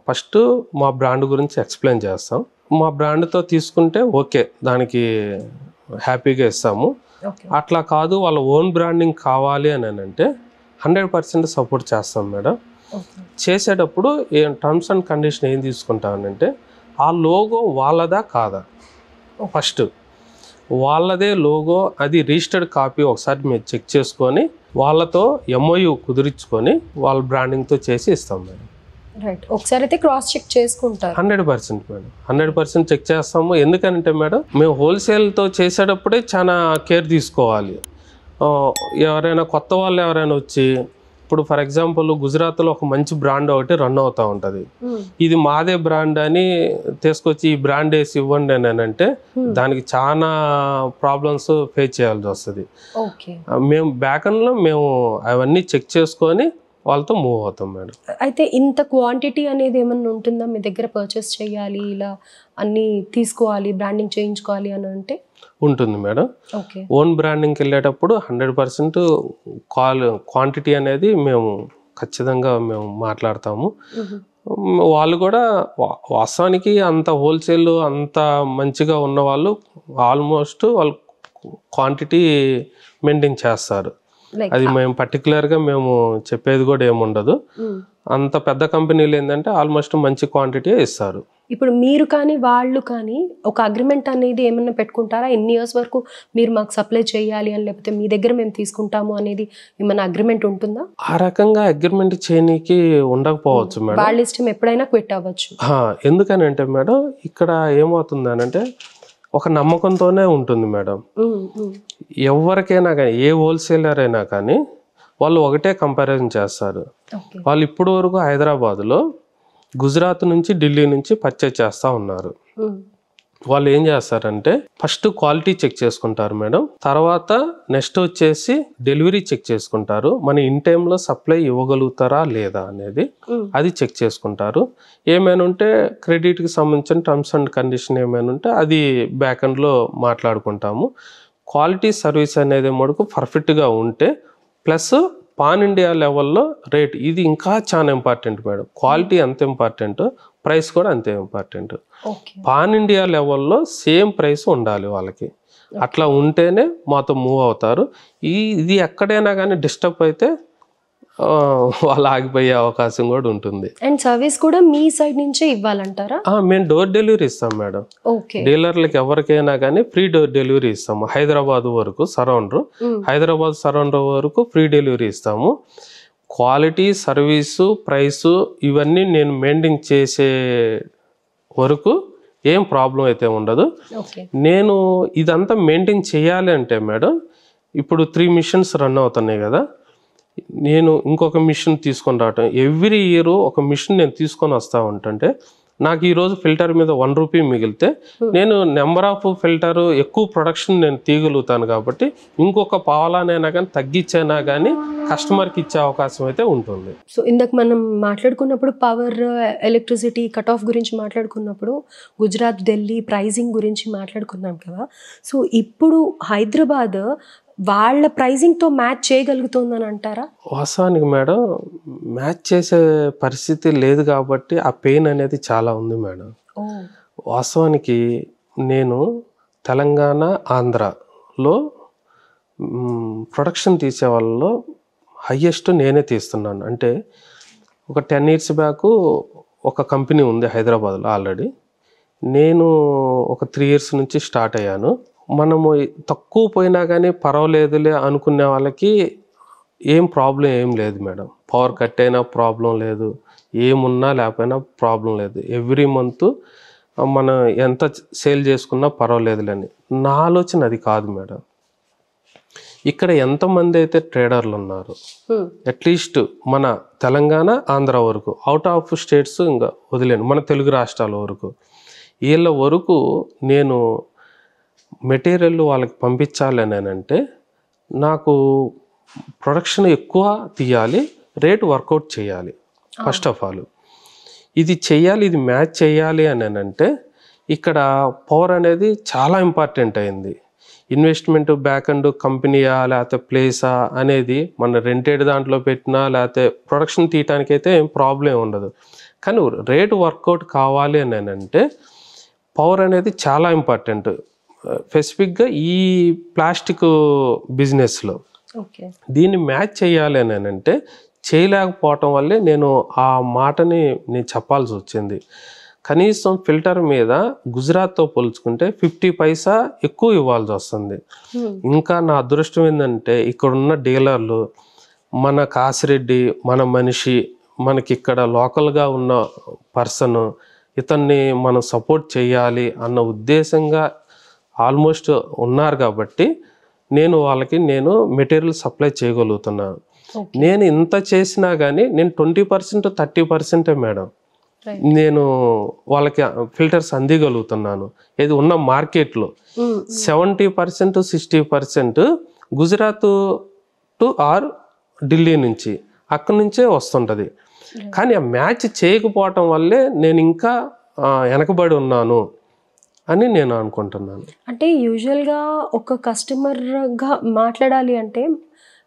ఫస్ట్ మా బ్రాండ్ గురించి ఎక్స్ప్లెయిన్ చేస్తాం. మా బ్రాండ్తో తీసుకుంటే ఓకే, దానికి హ్యాపీగా ఇస్తాము. అట్లా కాదు వాళ్ళ ఓన్ బ్రాండింగ్ కావాలి అని అంటే 100% సపోర్ట్ చేస్తాం మేడం. చేసేటప్పుడు టర్మ్స్ అండ్ కండిషన్ ఏం తీసుకుంటామనంటే ఆ లోగో వాళ్ళదా కాదా, ఫస్ట్ వాళ్ళదే లోగో అది రిజిస్టర్డ్ కాపీ ఒకసారి మీరు చెక్ చేసుకొని వాళ్ళతో ఎంఓయూ కుదిరించుకొని వాళ్ళ బ్రాండింగ్తో చేసి ఇస్తాం మేడం. రైట్, ఒకసారి అయితే క్రాస్ చెక్ చేసుకుంటారు. 100% మేడం, 100% చెక్ చేస్తాము. ఎందుకంటే మేడం మేము హోల్సేల్తో చేసేటప్పుడే చాలా కేర్ తీసుకోవాలి. ఎవరైనా కొత్త వాళ్ళు ఎవరైనా వచ్చి, ఇప్పుడు ఫర్ ఎగ్జాంపుల్ గుజరాత్లో ఒక మంచి బ్రాండ్ ఒకటి రన్ అవుతూ ఉంటుంది, ఇది మాదే బ్రాండ్ అని తీసుకొచ్చి ఈ బ్రాండ్ వేసి ఇవ్వండి అని అంటే దానికి చాలా ప్రాబ్లమ్స్ ఫేస్ చేయాల్సి వస్తుంది. మేము బ్యాక్ఎండ్లో మేము అవన్నీ చెక్ చేసుకొని వాళ్ళతో మూవ్ అవుతాం మేడం. అయితే ఇంత క్వాంటిటీ అనేది ఏమన్నా ఉంటుందా మీ దగ్గర? పర్చేస్ చేయాలి, ఇలా అన్నీ తీసుకోవాలి, బ్రాండింగ్ చేయించుకోవాలి అని అంటే ఉంటుంది మేడం. ఓన్ బ్రాండింగ్కి వెళ్ళేటప్పుడు 100% క్వాంటిటీ అనేది మేము ఖచ్చితంగా మేము మాట్లాడతాము. వాళ్ళు కూడా వాస్తవానికి అంత హోల్సేల్ అంత మంచిగా ఉన్న వాళ్ళు ఆల్మోస్ట్ వాళ్ళు క్వాంటిటీ మెయింటైన్ చేస్తారు. అది మేము పర్టికులర్గా మేము చెప్పేది కూడా ఏముండదు. అంత పెద్ద కంపెనీలు ఏంటంటే ఆల్మోస్ట్ మంచి క్వాంటిటీ ఇస్తారు. ఇప్పుడు మీరు కానీ వాళ్ళు కానీ ఒక అగ్రిమెంట్ అనేది ఏమన్నా పెట్టుకుంటారా? ఎన్ని ఇయర్స్ వరకు మీరు మాకు సప్లై చేయాలి అని, లేకపోతే మీ దగ్గర మేము తీసుకుంటాము అనేది ఏమన్నా అగ్రిమెంట్ ఉంటుందా? ఆ రకంగా అగ్రిమెంట్ చేయనీకి ఉండకపోవచ్చు మేడం. వాళ్ళ ఇష్టం, ఎప్పుడైనా క్విట్ అవ్వచ్చు. ఎందుకని అంటే మేడం ఇక్కడ ఏమవుతుంది అని అంటే ఒక నమ్మకంతోనే ఉంటుంది మేడం. ఎవరికైనా కానీ ఏ హోల్సేలర్ అయినా కానీ వాళ్ళు ఒకటే కంపారిజన్ చేస్తారు. వాళ్ళు ఇప్పుడు వరకు హైదరాబాద్లో గుజరాత్ నుంచి ఢిల్లీ నుంచి పర్చేజ్ చేస్తూ ఉన్నారు. వాళ్ళు ఏం చేస్తారంటే ఫస్ట్ క్వాలిటీ చెక్ చేసుకుంటారు మేడం, తర్వాత నెక్స్ట్ వచ్చేసి డెలివరీ చెక్ చేసుకుంటారు. మన ఇన్ టైంలో సప్లై ఇవ్వగలుగుతారా లేదా అనేది అది చెక్ చేసుకుంటారు. ఏమైనా ఉంటే క్రెడిట్కి సంబంధించిన టర్మ్స్ అండ్ కండిషన్ ఏమైనా ఉంటే అది బ్యాక్ ఎండ్లో మాట్లాడుకుంటాము. క్వాలిటీ సర్వీస్ అనేది మటుకు పర్ఫెక్ట్గా ఉంటే ప్లస్ పాన్ ఇండియా లెవెల్లో రేట్, ఇది ఇంకా చాలా ఇంపార్టెంట్ మేడం. క్వాలిటీ ఎంత ఇంపార్టెంట్, ప్రైస్ కూడా అంతే ఇంపార్టెంట్. పాన్ ఇండియా లెవెల్లో సేమ్ ప్రైస్ ఉండాలి వాళ్ళకి. అట్లా ఉంటేనే మాతో మూవ్ అవుతారు. ఇది ఎక్కడైనా కానీ డిస్టర్బ్ అయితే వాళ్ళు ఆగిపోయే అవకాశం కూడా ఉంటుంది. అండ్ సర్వీస్ కూడా మీ సైడ్ నుంచే ఇవ్వాలంటారా? మేము డోర్ డెలివరీ ఇస్తాం మేడం. డీలర్లకి ఎవరికైనా కానీ ఫ్రీ డోర్ డెలివరీ ఇస్తాము. హైదరాబాద్ వరకు హైదరాబాద్ సరౌండర్ వరకు ఫ్రీ డెలివరీ ఇస్తాము. క్వాలిటీ, సర్వీసు, ప్రైసు ఇవన్నీ నేను మెయింటైన్ చేసే వరకు ఏం ప్రాబ్లం అయితే ఉండదు. నేను ఇదంతా మెయింటైన్ చేయాలి అంటే మేడం ఇప్పుడు 3 మిషన్స్ రన్ అవుతున్నాయి కదా, నేను ఇంకొక మిషన్ తీసుకొని రావటం, ఎవ్రీ ఇయర్ ఒక మిషన్ నేను తీసుకొని వస్తూ ఉంటుంటే నాకు ఈరోజు ఫిల్టర్ మీద 1 రూపీ మిగిలితే నేను నెంబర్ ఆఫ్ ఫిల్టర్ ఎక్కువ ప్రొడక్షన్ నేను తీయగలుగుతాను. కాబట్టి ఇంకొక పావలానైనా కానీ తగ్గించైనా కానీ కస్టమర్కి ఇచ్చే అవకాశం అయితే ఉంటుంది. సో ఇందాక మనం మాట్లాడుకున్నప్పుడు పవర్, ఎలక్ట్రిసిటీ కట్ ఆఫ్ గురించి మాట్లాడుకున్నప్పుడు గుజరాత్, ఢిల్లీ ప్రైజింగ్ గురించి మాట్లాడుకున్నాం కదా. సో ఇప్పుడు హైదరాబాద్ వాళ్ళ ప్రైజింగ్తో మ్యాచ్ చేయగలుగుతుందని అంటారా? వాస్తవానికి మేడం మ్యాచ్ చేసే పరిస్థితి లేదు కాబట్టి ఆ పెయిన్ అనేది చాలా ఉంది మేడం. వాస్తవానికి నేను తెలంగాణ, ఆంధ్రాలో ప్రొడక్షన్ తీసే వాళ్ళలో హయ్యెస్ట్ నేనే తీస్తున్నాను. అంటే ఒక 10 years బ్యాక్ ఒక కంపెనీ ఉంది హైదరాబాద్లో ఆల్రెడీ. నేను ఒక 3 years నుంచి స్టార్ట్ అయ్యాను. మనము తక్కువ పోయినా కానీ పర్వాలేదులే అనుకునే వాళ్ళకి ఏం ప్రాబ్లం ఏం లేదు మేడం. పవర్ కట్ అయినా ప్రాబ్లం లేదు, ఏమున్నా లేకపోయినా ప్రాబ్లం లేదు. ఎవ్రీ మంత్ మనం ఎంత సేల్ చేసుకున్నా పర్వాలేదులేని నా ఆలోచన అది కాదు మేడం. ఇక్కడ ఎంతమంది అయితే ట్రేడర్లు ఉన్నారు, అట్లీస్ట్ మన తెలంగాణ, ఆంధ్ర వరకు, అవుట్ ఆఫ్ స్టేట్స్ ఇంకా వదిలేను, మన తెలుగు రాష్ట్రాల వరకు, వీళ్ళ వరకు నేను మెటీరియల్ వాళ్ళకి పంపించాలి అని అంటే నాకు ప్రొడక్షన్ ఎక్కువ తీయాలి, రేట్ వర్కౌట్ చేయాలి. ఫస్ట్ ఆఫ్ ఆల్ ఇది చేయాలి, ఇది మ్యాచ్ చేయాలి అని అంటే ఇక్కడ పవర్ అనేది చాలా ఇంపార్టెంట్ అయింది. ఇన్వెస్ట్మెంట్ బ్యాక్ అండ్ కంపెనీయా లేకపోతే ప్లేసా అనేది మన రెంటెడ్ దాంట్లో పెట్టినా లేకపోతే ప్రొడక్షన్ తీయటానికి అయితే ఏం ప్రాబ్లం ఉండదు. కానీ రేట్ వర్కౌట్ కావాలి అని అంటే పవర్ అనేది చాలా ఇంపార్టెంట్, స్పెసిఫిక్గా ఈ ప్లాస్టిక్ బిజినెస్లో. దీన్ని మ్యాచ్ చేయాలి అని అంటే చేయలేకపోవటం వల్లే నేను ఆ మాటని నేను చెప్పాల్సి వచ్చింది. కనీసం ఫిల్టర్ మీద గుజరాత్తో పోల్చుకుంటే 50 పైసా ఎక్కువ ఇవ్వాల్సి వస్తుంది. ఇంకా నా అదృష్టం ఏంటంటే ఇక్కడున్న డీలర్లు మన కాసిరెడ్డి, మన మనిషి, మనకి ఇక్కడ లోకల్గా ఉన్న పర్సన్, ఇతన్ని మనం సపోర్ట్ చేయాలి అన్న ఉద్దేశంగా ఆల్మోస్ట్ ఉన్నారు కాబట్టి వాళ్ళకి మెటీరియల్ సప్లై చేయగలుగుతున్నాను. నేను ఇంత చేసినా కానీ నేను 20% 30% మేడం నేను వాళ్ళకి ఫిల్టర్స్ అందిగలుగుతున్నాను. ఇది ఉన్న మార్కెట్లో 70% 60% గుజరాత్ టు ఆర్ ఢిల్లీ నుంచి అక్కడి నుంచే వస్తుంటుంది. కానీ ఆ మ్యాచ్ చేయకపోవటం వల్లే నేను ఇంకా వెనకబడి ఉన్నాను అని నేను అనుకుంటున్నాను. అంటే యూజువల్గా ఒక కస్టమర్గా మాట్లాడాలి అంటే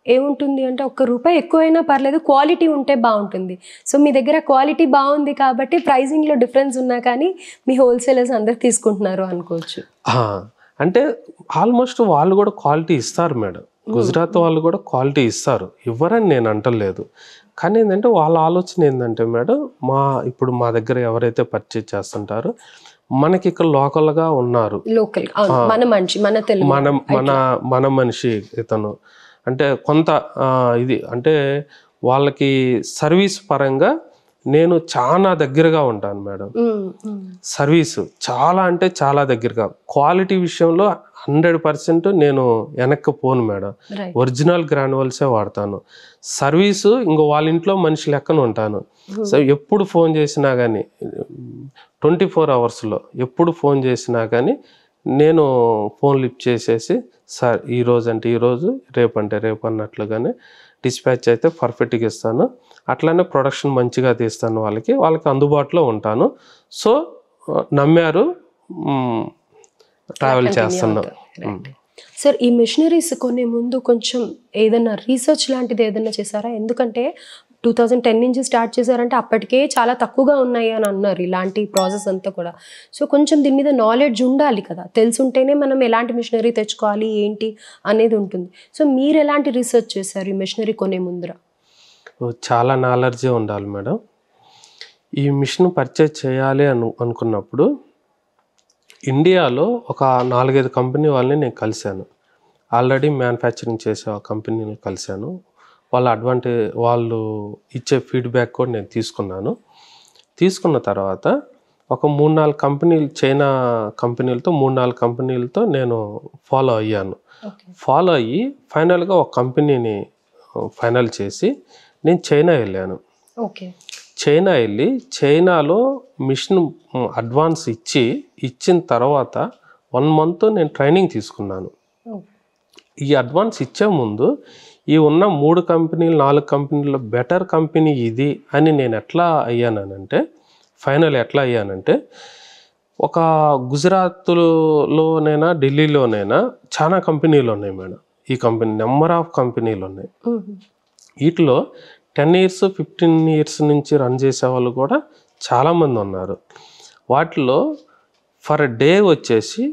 ఏముంటుంది అంటే ₹1 ఎక్కువైనా పర్లేదు, క్వాలిటీ ఉంటే బాగుంటుంది. సో మీ దగ్గర క్వాలిటీ బాగుంది కాబట్టి ప్రైజింగ్లో డిఫరెన్స్ ఉన్నా కానీ మీ హోల్సేలర్స్ అందరు తీసుకుంటున్నారు అనుకోవచ్చు. అంటే ఆల్మోస్ట్ వాళ్ళు కూడా క్వాలిటీ ఇస్తారు మేడం. గుజరాత్ వాళ్ళు కూడా క్వాలిటీ ఇస్తారు, ఇవ్వరని నేను అంటలేదు. కానీ ఏంటంటే వాళ్ళ ఆలోచన ఏంటంటే మేడం, ఇప్పుడు మా దగ్గర ఎవరైతే పర్చేజ్ చేస్తుంటారో మనకి ఇక్కడ లోకల్గా ఉన్నారు, లోకల్ మన మనిషి ఇతను అంటే కొంత ఇది అంటే వాళ్ళకి సర్వీస్ పరంగా నేను చాలా దగ్గరగా ఉంటాను మేడం. సర్వీసు చాలా అంటే చాలా దగ్గరగా, క్వాలిటీ విషయంలో 100% నేను వెనక్కి పోను మేడం. ఒరిజినల్ గ్రాన్యువల్సే వాడతాను. సర్వీసు ఇంకో వాళ్ళ ఇంట్లో మనిషి లెక్కన ఉంటాను. సో ఎప్పుడు ఫోన్ చేసినా కానీ 24 అవర్స్లో ఎప్పుడు ఫోన్ చేసినా కానీ నేను ఫోన్ లిఫ్ట్ చేసేసి సార్ ఈరోజు అంటే ఈరోజు, రేపు అంటే రేపు అన్నట్లుగానే డిస్పాచ్ అయితే పర్ఫెక్ట్గా ఇస్తాను. అట్లానే ప్రొడక్షన్ మంచిగా తీస్తాను, వాళ్ళకి అందుబాటులో ఉంటాను. సో నమ్మారు, ట్రావెల్ చేస్తున్నాం. సార్ ఈ మిషనరీస్ కొనే ముందు కొంచెం ఏదైనా రీసెర్చ్ లాంటిది ఏదైనా చేశారా? ఎందుకంటే 2010 నుంచి స్టార్ట్ చేశారంటే అప్పటికే చాలా తక్కువగా ఉన్నాయి అని అన్నారు ఇలాంటి ప్రాసెస్ అంతా కూడా. సో కొంచెం దీని మీద నాలెడ్జ్ ఉండాలి కదా, తెలుసుంటేనే మనం ఎలాంటి మిషనరీ తెచ్చుకోవాలి ఏంటి అనేది ఉంటుంది. సో మీరు ఎలాంటి రీసెర్చ్ చేశారు ఈ మిషనరీ కొనే ముందర? చాలా నాలెడ్జే ఉండాలి మేడం. ఈ మిషన్ పర్చేజ్ చేయాలి అనుకున్నప్పుడు ఇండియాలో ఒక 4-5 కంపెనీ వాళ్ళని నేను కలిశాను. ఆల్రెడీ మ్యానుఫ్యాక్చరింగ్ చేసే ఆ కంపెనీని కలిశాను. వాళ్ళు ఇచ్చే ఫీడ్బ్యాక్ కూడా నేను తీసుకున్న తర్వాత ఒక 3-4 కంపెనీలు, చైనా కంపెనీలతో 3-4 కంపెనీలతో నేను ఫాలో అయ్యి ఫైనల్గా ఒక కంపెనీని ఫైనల్ చేసి నేను చైనా వెళ్ళాను. చైనా వెళ్ళి చైనాలో మిషన్ అడ్వాన్స్ ఇచ్చిన తర్వాత 1 month నేను ట్రైనింగ్ తీసుకున్నాను. ఈ అడ్వాన్స్ ఇచ్చే ముందు ఈ ఉన్న 3 కంపెనీలు 4 కంపెనీల్లో బెటర్ కంపెనీ ఇది అని నేను ఎట్లా అయ్యానంటే ఒక గుజరాత్లోనైనా ఢిల్లీలోనైనా చాలా కంపెనీలు ఉన్నాయి మేడం. ఈ నెంబర్ ఆఫ్ కంపెనీలు ఉన్నాయి. వీటిలో 10 years 15 years నుంచి రన్ చేసే వాళ్ళు కూడా చాలామంది ఉన్నారు. వాటిలో ఫర్ డే వచ్చేసి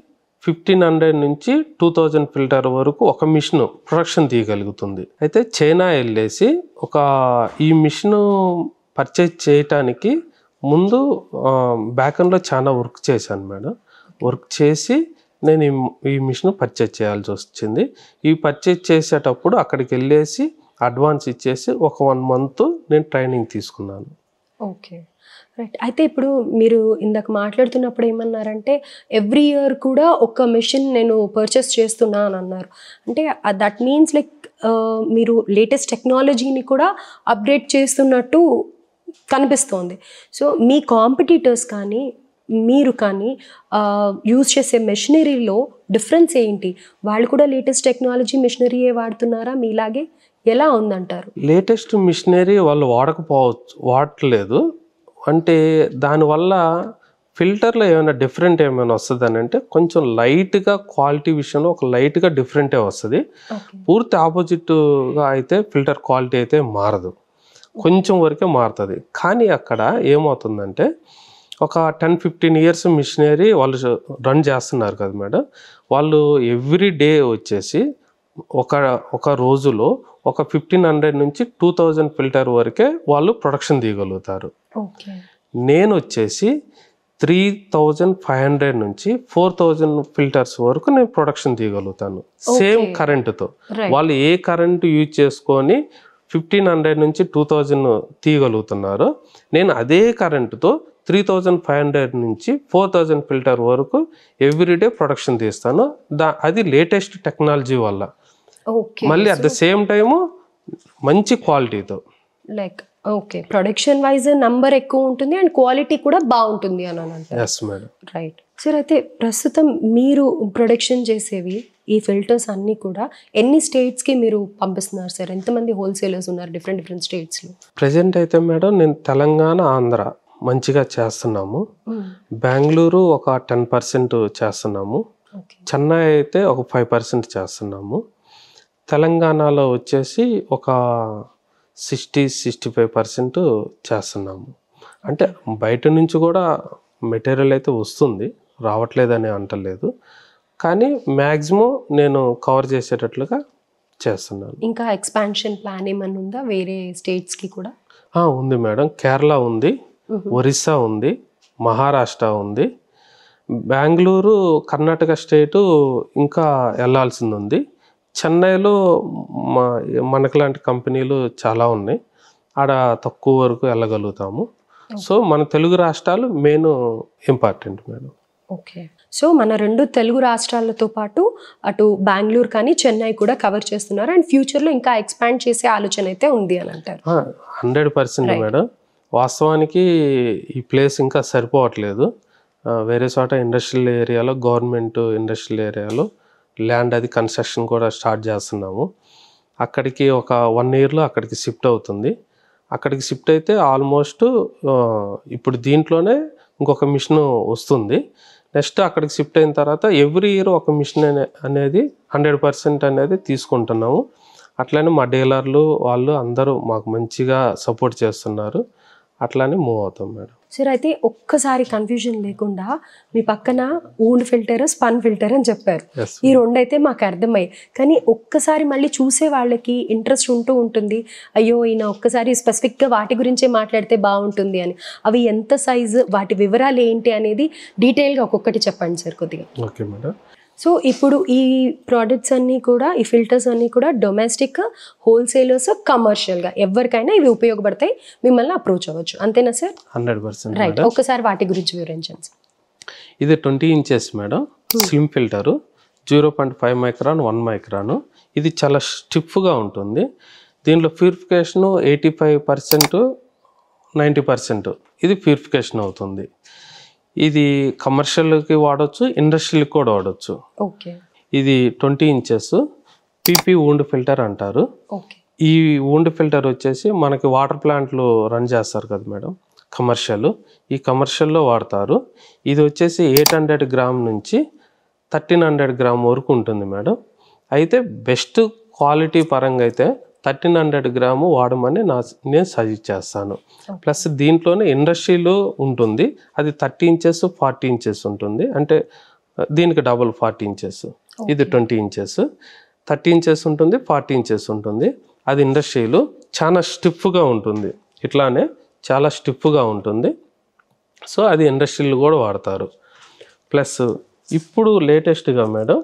1500 నుంచి 2000 ఫిల్టర్ వరకు ఒక మిషన్ ప్రొడక్షన్ తీయగలుగుతుంది. అయితే చైనా వెళ్ళేసి ఈ మిషన్ పర్చేజ్ చేయటానికి ముందు బ్యాక్ఎండ్లో చాలా వర్క్ చేశాను మేడం. వర్క్ చేసి నేను ఈ మిషన్ పర్చేజ్ చేయాల్సి వచ్చింది. ఈ పర్చేజ్ చేసేటప్పుడు అక్కడికి వెళ్ళేసి అడ్వాన్స్ ఇచ్చేసి ఒక 1 month నేను ట్రైనింగ్ తీసుకున్నాను. Okay, right. అయితే ఇప్పుడు మీరు ఇందాక మాట్లాడుతున్నప్పుడు ఏమన్నారంటే ఎవ్రీ ఇయర్ కూడా ఒక మెషిన్ నేను పర్చేస్ చేస్తున్నా అని అన్నారు. అంటే దట్ మీన్స్ లైక్ మీరు లేటెస్ట్ టెక్నాలజీని కూడా అప్డేట్ చేస్తున్నట్టు కనిపిస్తోంది. సో మీ కాంపిటీటర్స్ కానీ మీరు కానీ యూజ్ చేసే మెషినరీలో డిఫరెన్స్ ఏంటి? వాళ్ళు కూడా లేటెస్ట్ టెక్నాలజీ మెషినరీయే వాడుతున్నారా మీలాగే? ఎలా ఉందంటారు? లేటెస్ట్ మిషనరీ వాళ్ళు వాడట్లేదు అంటే దానివల్ల ఫిల్టర్లో ఏమైనా డిఫరెంట్ ఏమైనా వస్తుంది అంటే కొంచెం లైట్గా క్వాలిటీ విషయంలో ఒక లైట్గా డిఫరెంటే వస్తుంది. పూర్తి ఆపోజిట్గా అయితే ఫిల్టర్ క్వాలిటీ అయితే మారదు, కొంచెం వరకే మారుతుంది. కానీ అక్కడ ఏమవుతుందంటే ఒక 10-15 years మిషనరీ వాళ్ళు రన్ చేస్తున్నారు కదా మేడం. వాళ్ళు ఎవ్రీ డే వచ్చేసి ఒక రోజులో ఒక 1500 నుంచి 2000 ఫిల్టర్ వరకే వాళ్ళు ప్రొడక్షన్ తీయగలుగుతారు. నేను వచ్చేసి 3500 నుంచి 4000 ఫిల్టర్స్ వరకు నేను ప్రొడక్షన్ తీయగలుగుతాను సేమ్ కరెంటుతో. వాళ్ళు ఏ కరెంటు యూజ్ చేసుకొని 1500 నుంచి 2000 తీయగలుగుతున్నారో నేను అదే కరెంటుతో 3500 నుంచి 4000 ఫిల్టర్ వరకు ఎవ్రీడే ప్రొడక్షన్ తీస్తాను. అది లేటెస్ట్ టెక్నాలజీ వల్ల, మళ్ళీ అట్ ద సేమ్ టైము మంచి క్వాలిటీతో. Like okay, production wise number ఎక్కువ ఉంటుంది అండ్ క్వాలిటీ కూడా బాగుంటుంది అని అంటారు. Yes madam. Right sir. అయితే ప్రస్తుతం మీరు ప్రొడక్షన్ చేసేవి ఈ ఫిల్టర్స్ అన్నీ కూడా ఎన్ని స్టేట్స్కి మీరు పంపిస్తున్నారు సార్? ఎంతమంది హోల్సేలర్స్ ఉన్నారు డిఫరెంట్ స్టేట్స్లో? ప్రజెంట్ అయితే మేడం నేను తెలంగాణ, ఆంధ్ర మంచిగా చేస్తున్నాము. బెంగళూరు ఒక 10% చేస్తున్నాము. చెన్నై అయితే ఒక 5% చేస్తున్నాము. తెలంగాణలో వచ్చేసి ఒక 60-65% చేస్తున్నాము. అంటే బయట నుంచి కూడా మెటీరియల్ అయితే వస్తుంది, రావట్లేదని అంటలేదు, కానీ మ్యాక్సిమం నేను కవర్ చేసేటట్లుగా చేస్తున్నాను. ఇంకా ఎక్స్పాన్షన్ ప్లాన్ ఏమన్నా ఉందా వేరే స్టేట్స్కి కూడా? ఉంది మేడం. కేరళ ఉంది, ఒరిస్సా ఉంది, మహారాష్ట్ర ఉంది, బెంగళూరు, కర్ణాటక స్టేటు ఇంకా వెళ్ళాల్సింది ఉంది. చెన్నైలో మనకు లాంటి కంపెనీలు చాలా ఉన్నాయి, ఆడ తక్కువ వరకు వెళ్ళగలుగుతాము. సో మన తెలుగు రాష్ట్రాలు main important madam. Okay, so మన 2 తెలుగు రాష్ట్రాలతో పాటు అటు బెంగళూరు కానీ చెన్నై కూడా కవర్ చేస్తున్నారు అండ్ ఫ్యూచర్లో ఇంకా ఎక్స్పాండ్ చేసే ఆలోచన అయితే ఉంది అని అంటారు. 100% మేడం. వాస్తవానికి ఈ ప్లేస్ ఇంకా సరిపోవట్లేదు. వేరే చోట ఇండస్ట్రియల్ ఏరియాలో, గవర్నమెంట్ ఇండస్ట్రియల్ ఏరియాలో ల్యాండ్ అది కన్స్ట్రక్షన్ కూడా స్టార్ట్ చేస్తున్నాము. అక్కడికి ఒక 1 ఇయర్లో అక్కడికి షిఫ్ట్ అవుతుంది. అక్కడికి షిఫ్ట్ అయితే ఆల్మోస్ట్ ఇప్పుడు దీంట్లోనే ఇంకొక మిషన్ వస్తుంది. నెక్స్ట్ అక్కడికి షిఫ్ట్ అయిన తర్వాత ఎవ్రీ ఇయర్ ఒక మిషన్ అనేది 100% అనేది తీసుకుంటున్నాము. అట్లానే మా డీలర్లు వాళ్ళు అందరూ మాకు మంచిగా సపోర్ట్ చేస్తున్నారు. అట్లానే మూవ్ అవుతాం మేడం. సార్, అయితే ఒక్కసారి కన్ఫ్యూజన్ లేకుండా మీ పక్కన వూండ్ ఫిల్టర్, స్పన్ ఫిల్టర్ అని చెప్పారు. ఈ 2 అయితే మాకు అర్థమయ్యాయి, కానీ ఒక్కసారి మళ్ళీ చూసే వాళ్ళకి ఇంట్రెస్ట్ ఉంటుంది, అయ్యో ఈయన ఒక్కసారి స్పెసిఫిక్గా వాటి గురించే మాట్లాడితే బాగుంటుంది అని. అవి ఎంత సైజు, వాటి వివరాలు ఏంటి అనేది డీటెయిల్గా ఒక్కొక్కటి చెప్పండి సార్ కొద్దిగా. Okay madam. సో ఇప్పుడు ఈ ప్రోడక్ట్స్ అన్నీ కూడా, ఈ ఫిల్టర్స్ అన్నీ కూడా డొమెస్టిక్, హోల్సేలర్స్, కమర్షియల్గా ఎవరికైనా ఇవి ఉపయోగపడతాయి, మిమ్మల్ని అప్రోచ్ అవ్వచ్చు, అంతేనా సార్? 100% రైట్. ఒక్కసారి వాటి గురించి వివరించండి సార్. ఇది 20 inches madam, slim filter, 0.5 micron, 1 micron. ఇది చాలా స్టిఫ్గా ఉంటుంది. దీంట్లో ప్యూరిఫికేషను 85%, 90% ఇది ప్యూరిఫికేషన్ అవుతుంది. ఇది కమర్షియల్కి వాడచ్చు, ఇండస్ట్రియల్కి కూడా వాడచ్చు. ఓకే. ఇది 20 ఇంచెస్ పీపీ వూండ్ ఫిల్టర్ అంటారు. ఓకే. ఈ వూండ్ ఫిల్టర్ వచ్చేసి మనకి వాటర్ ప్లాంట్లు రన్ చేస్తారు కదా మేడం, కమర్షియల్, ఈ కమర్షియల్లో వాడతారు. ఇది వచ్చేసి 800 గ్రామ్ నుంచి 1300 గ్రామ్ వరకు ఉంటుంది మేడం. అయితే బెస్ట్ క్వాలిటీ పరంగా అయితే 1300 గ్రాము వాడమని నేను సజెస్ట్ చేస్తాను. ప్లస్ దీంట్లోనే ఇండస్ట్రీలో ఉంటుంది, అది 30 ఇంచెస్ 40 ఇంచెస్ ఉంటుంది, అంటే దీనికి డబుల్ 40 ఇంచెస్. ఇది 20 ఇంచెస్, 30 ఇంచెస్ ఉంటుంది, 40 ఇంచెస్ ఉంటుంది. అది ఇండస్ట్రీలో చాలా స్టిఫ్గా ఉంటుంది, ఇట్లానే చాలా స్టిఫ్గా ఉంటుంది. సో అది ఇండస్ట్రీలో కూడా వాడతారు. ప్లస్ ఇప్పుడు లేటెస్ట్గా మేడం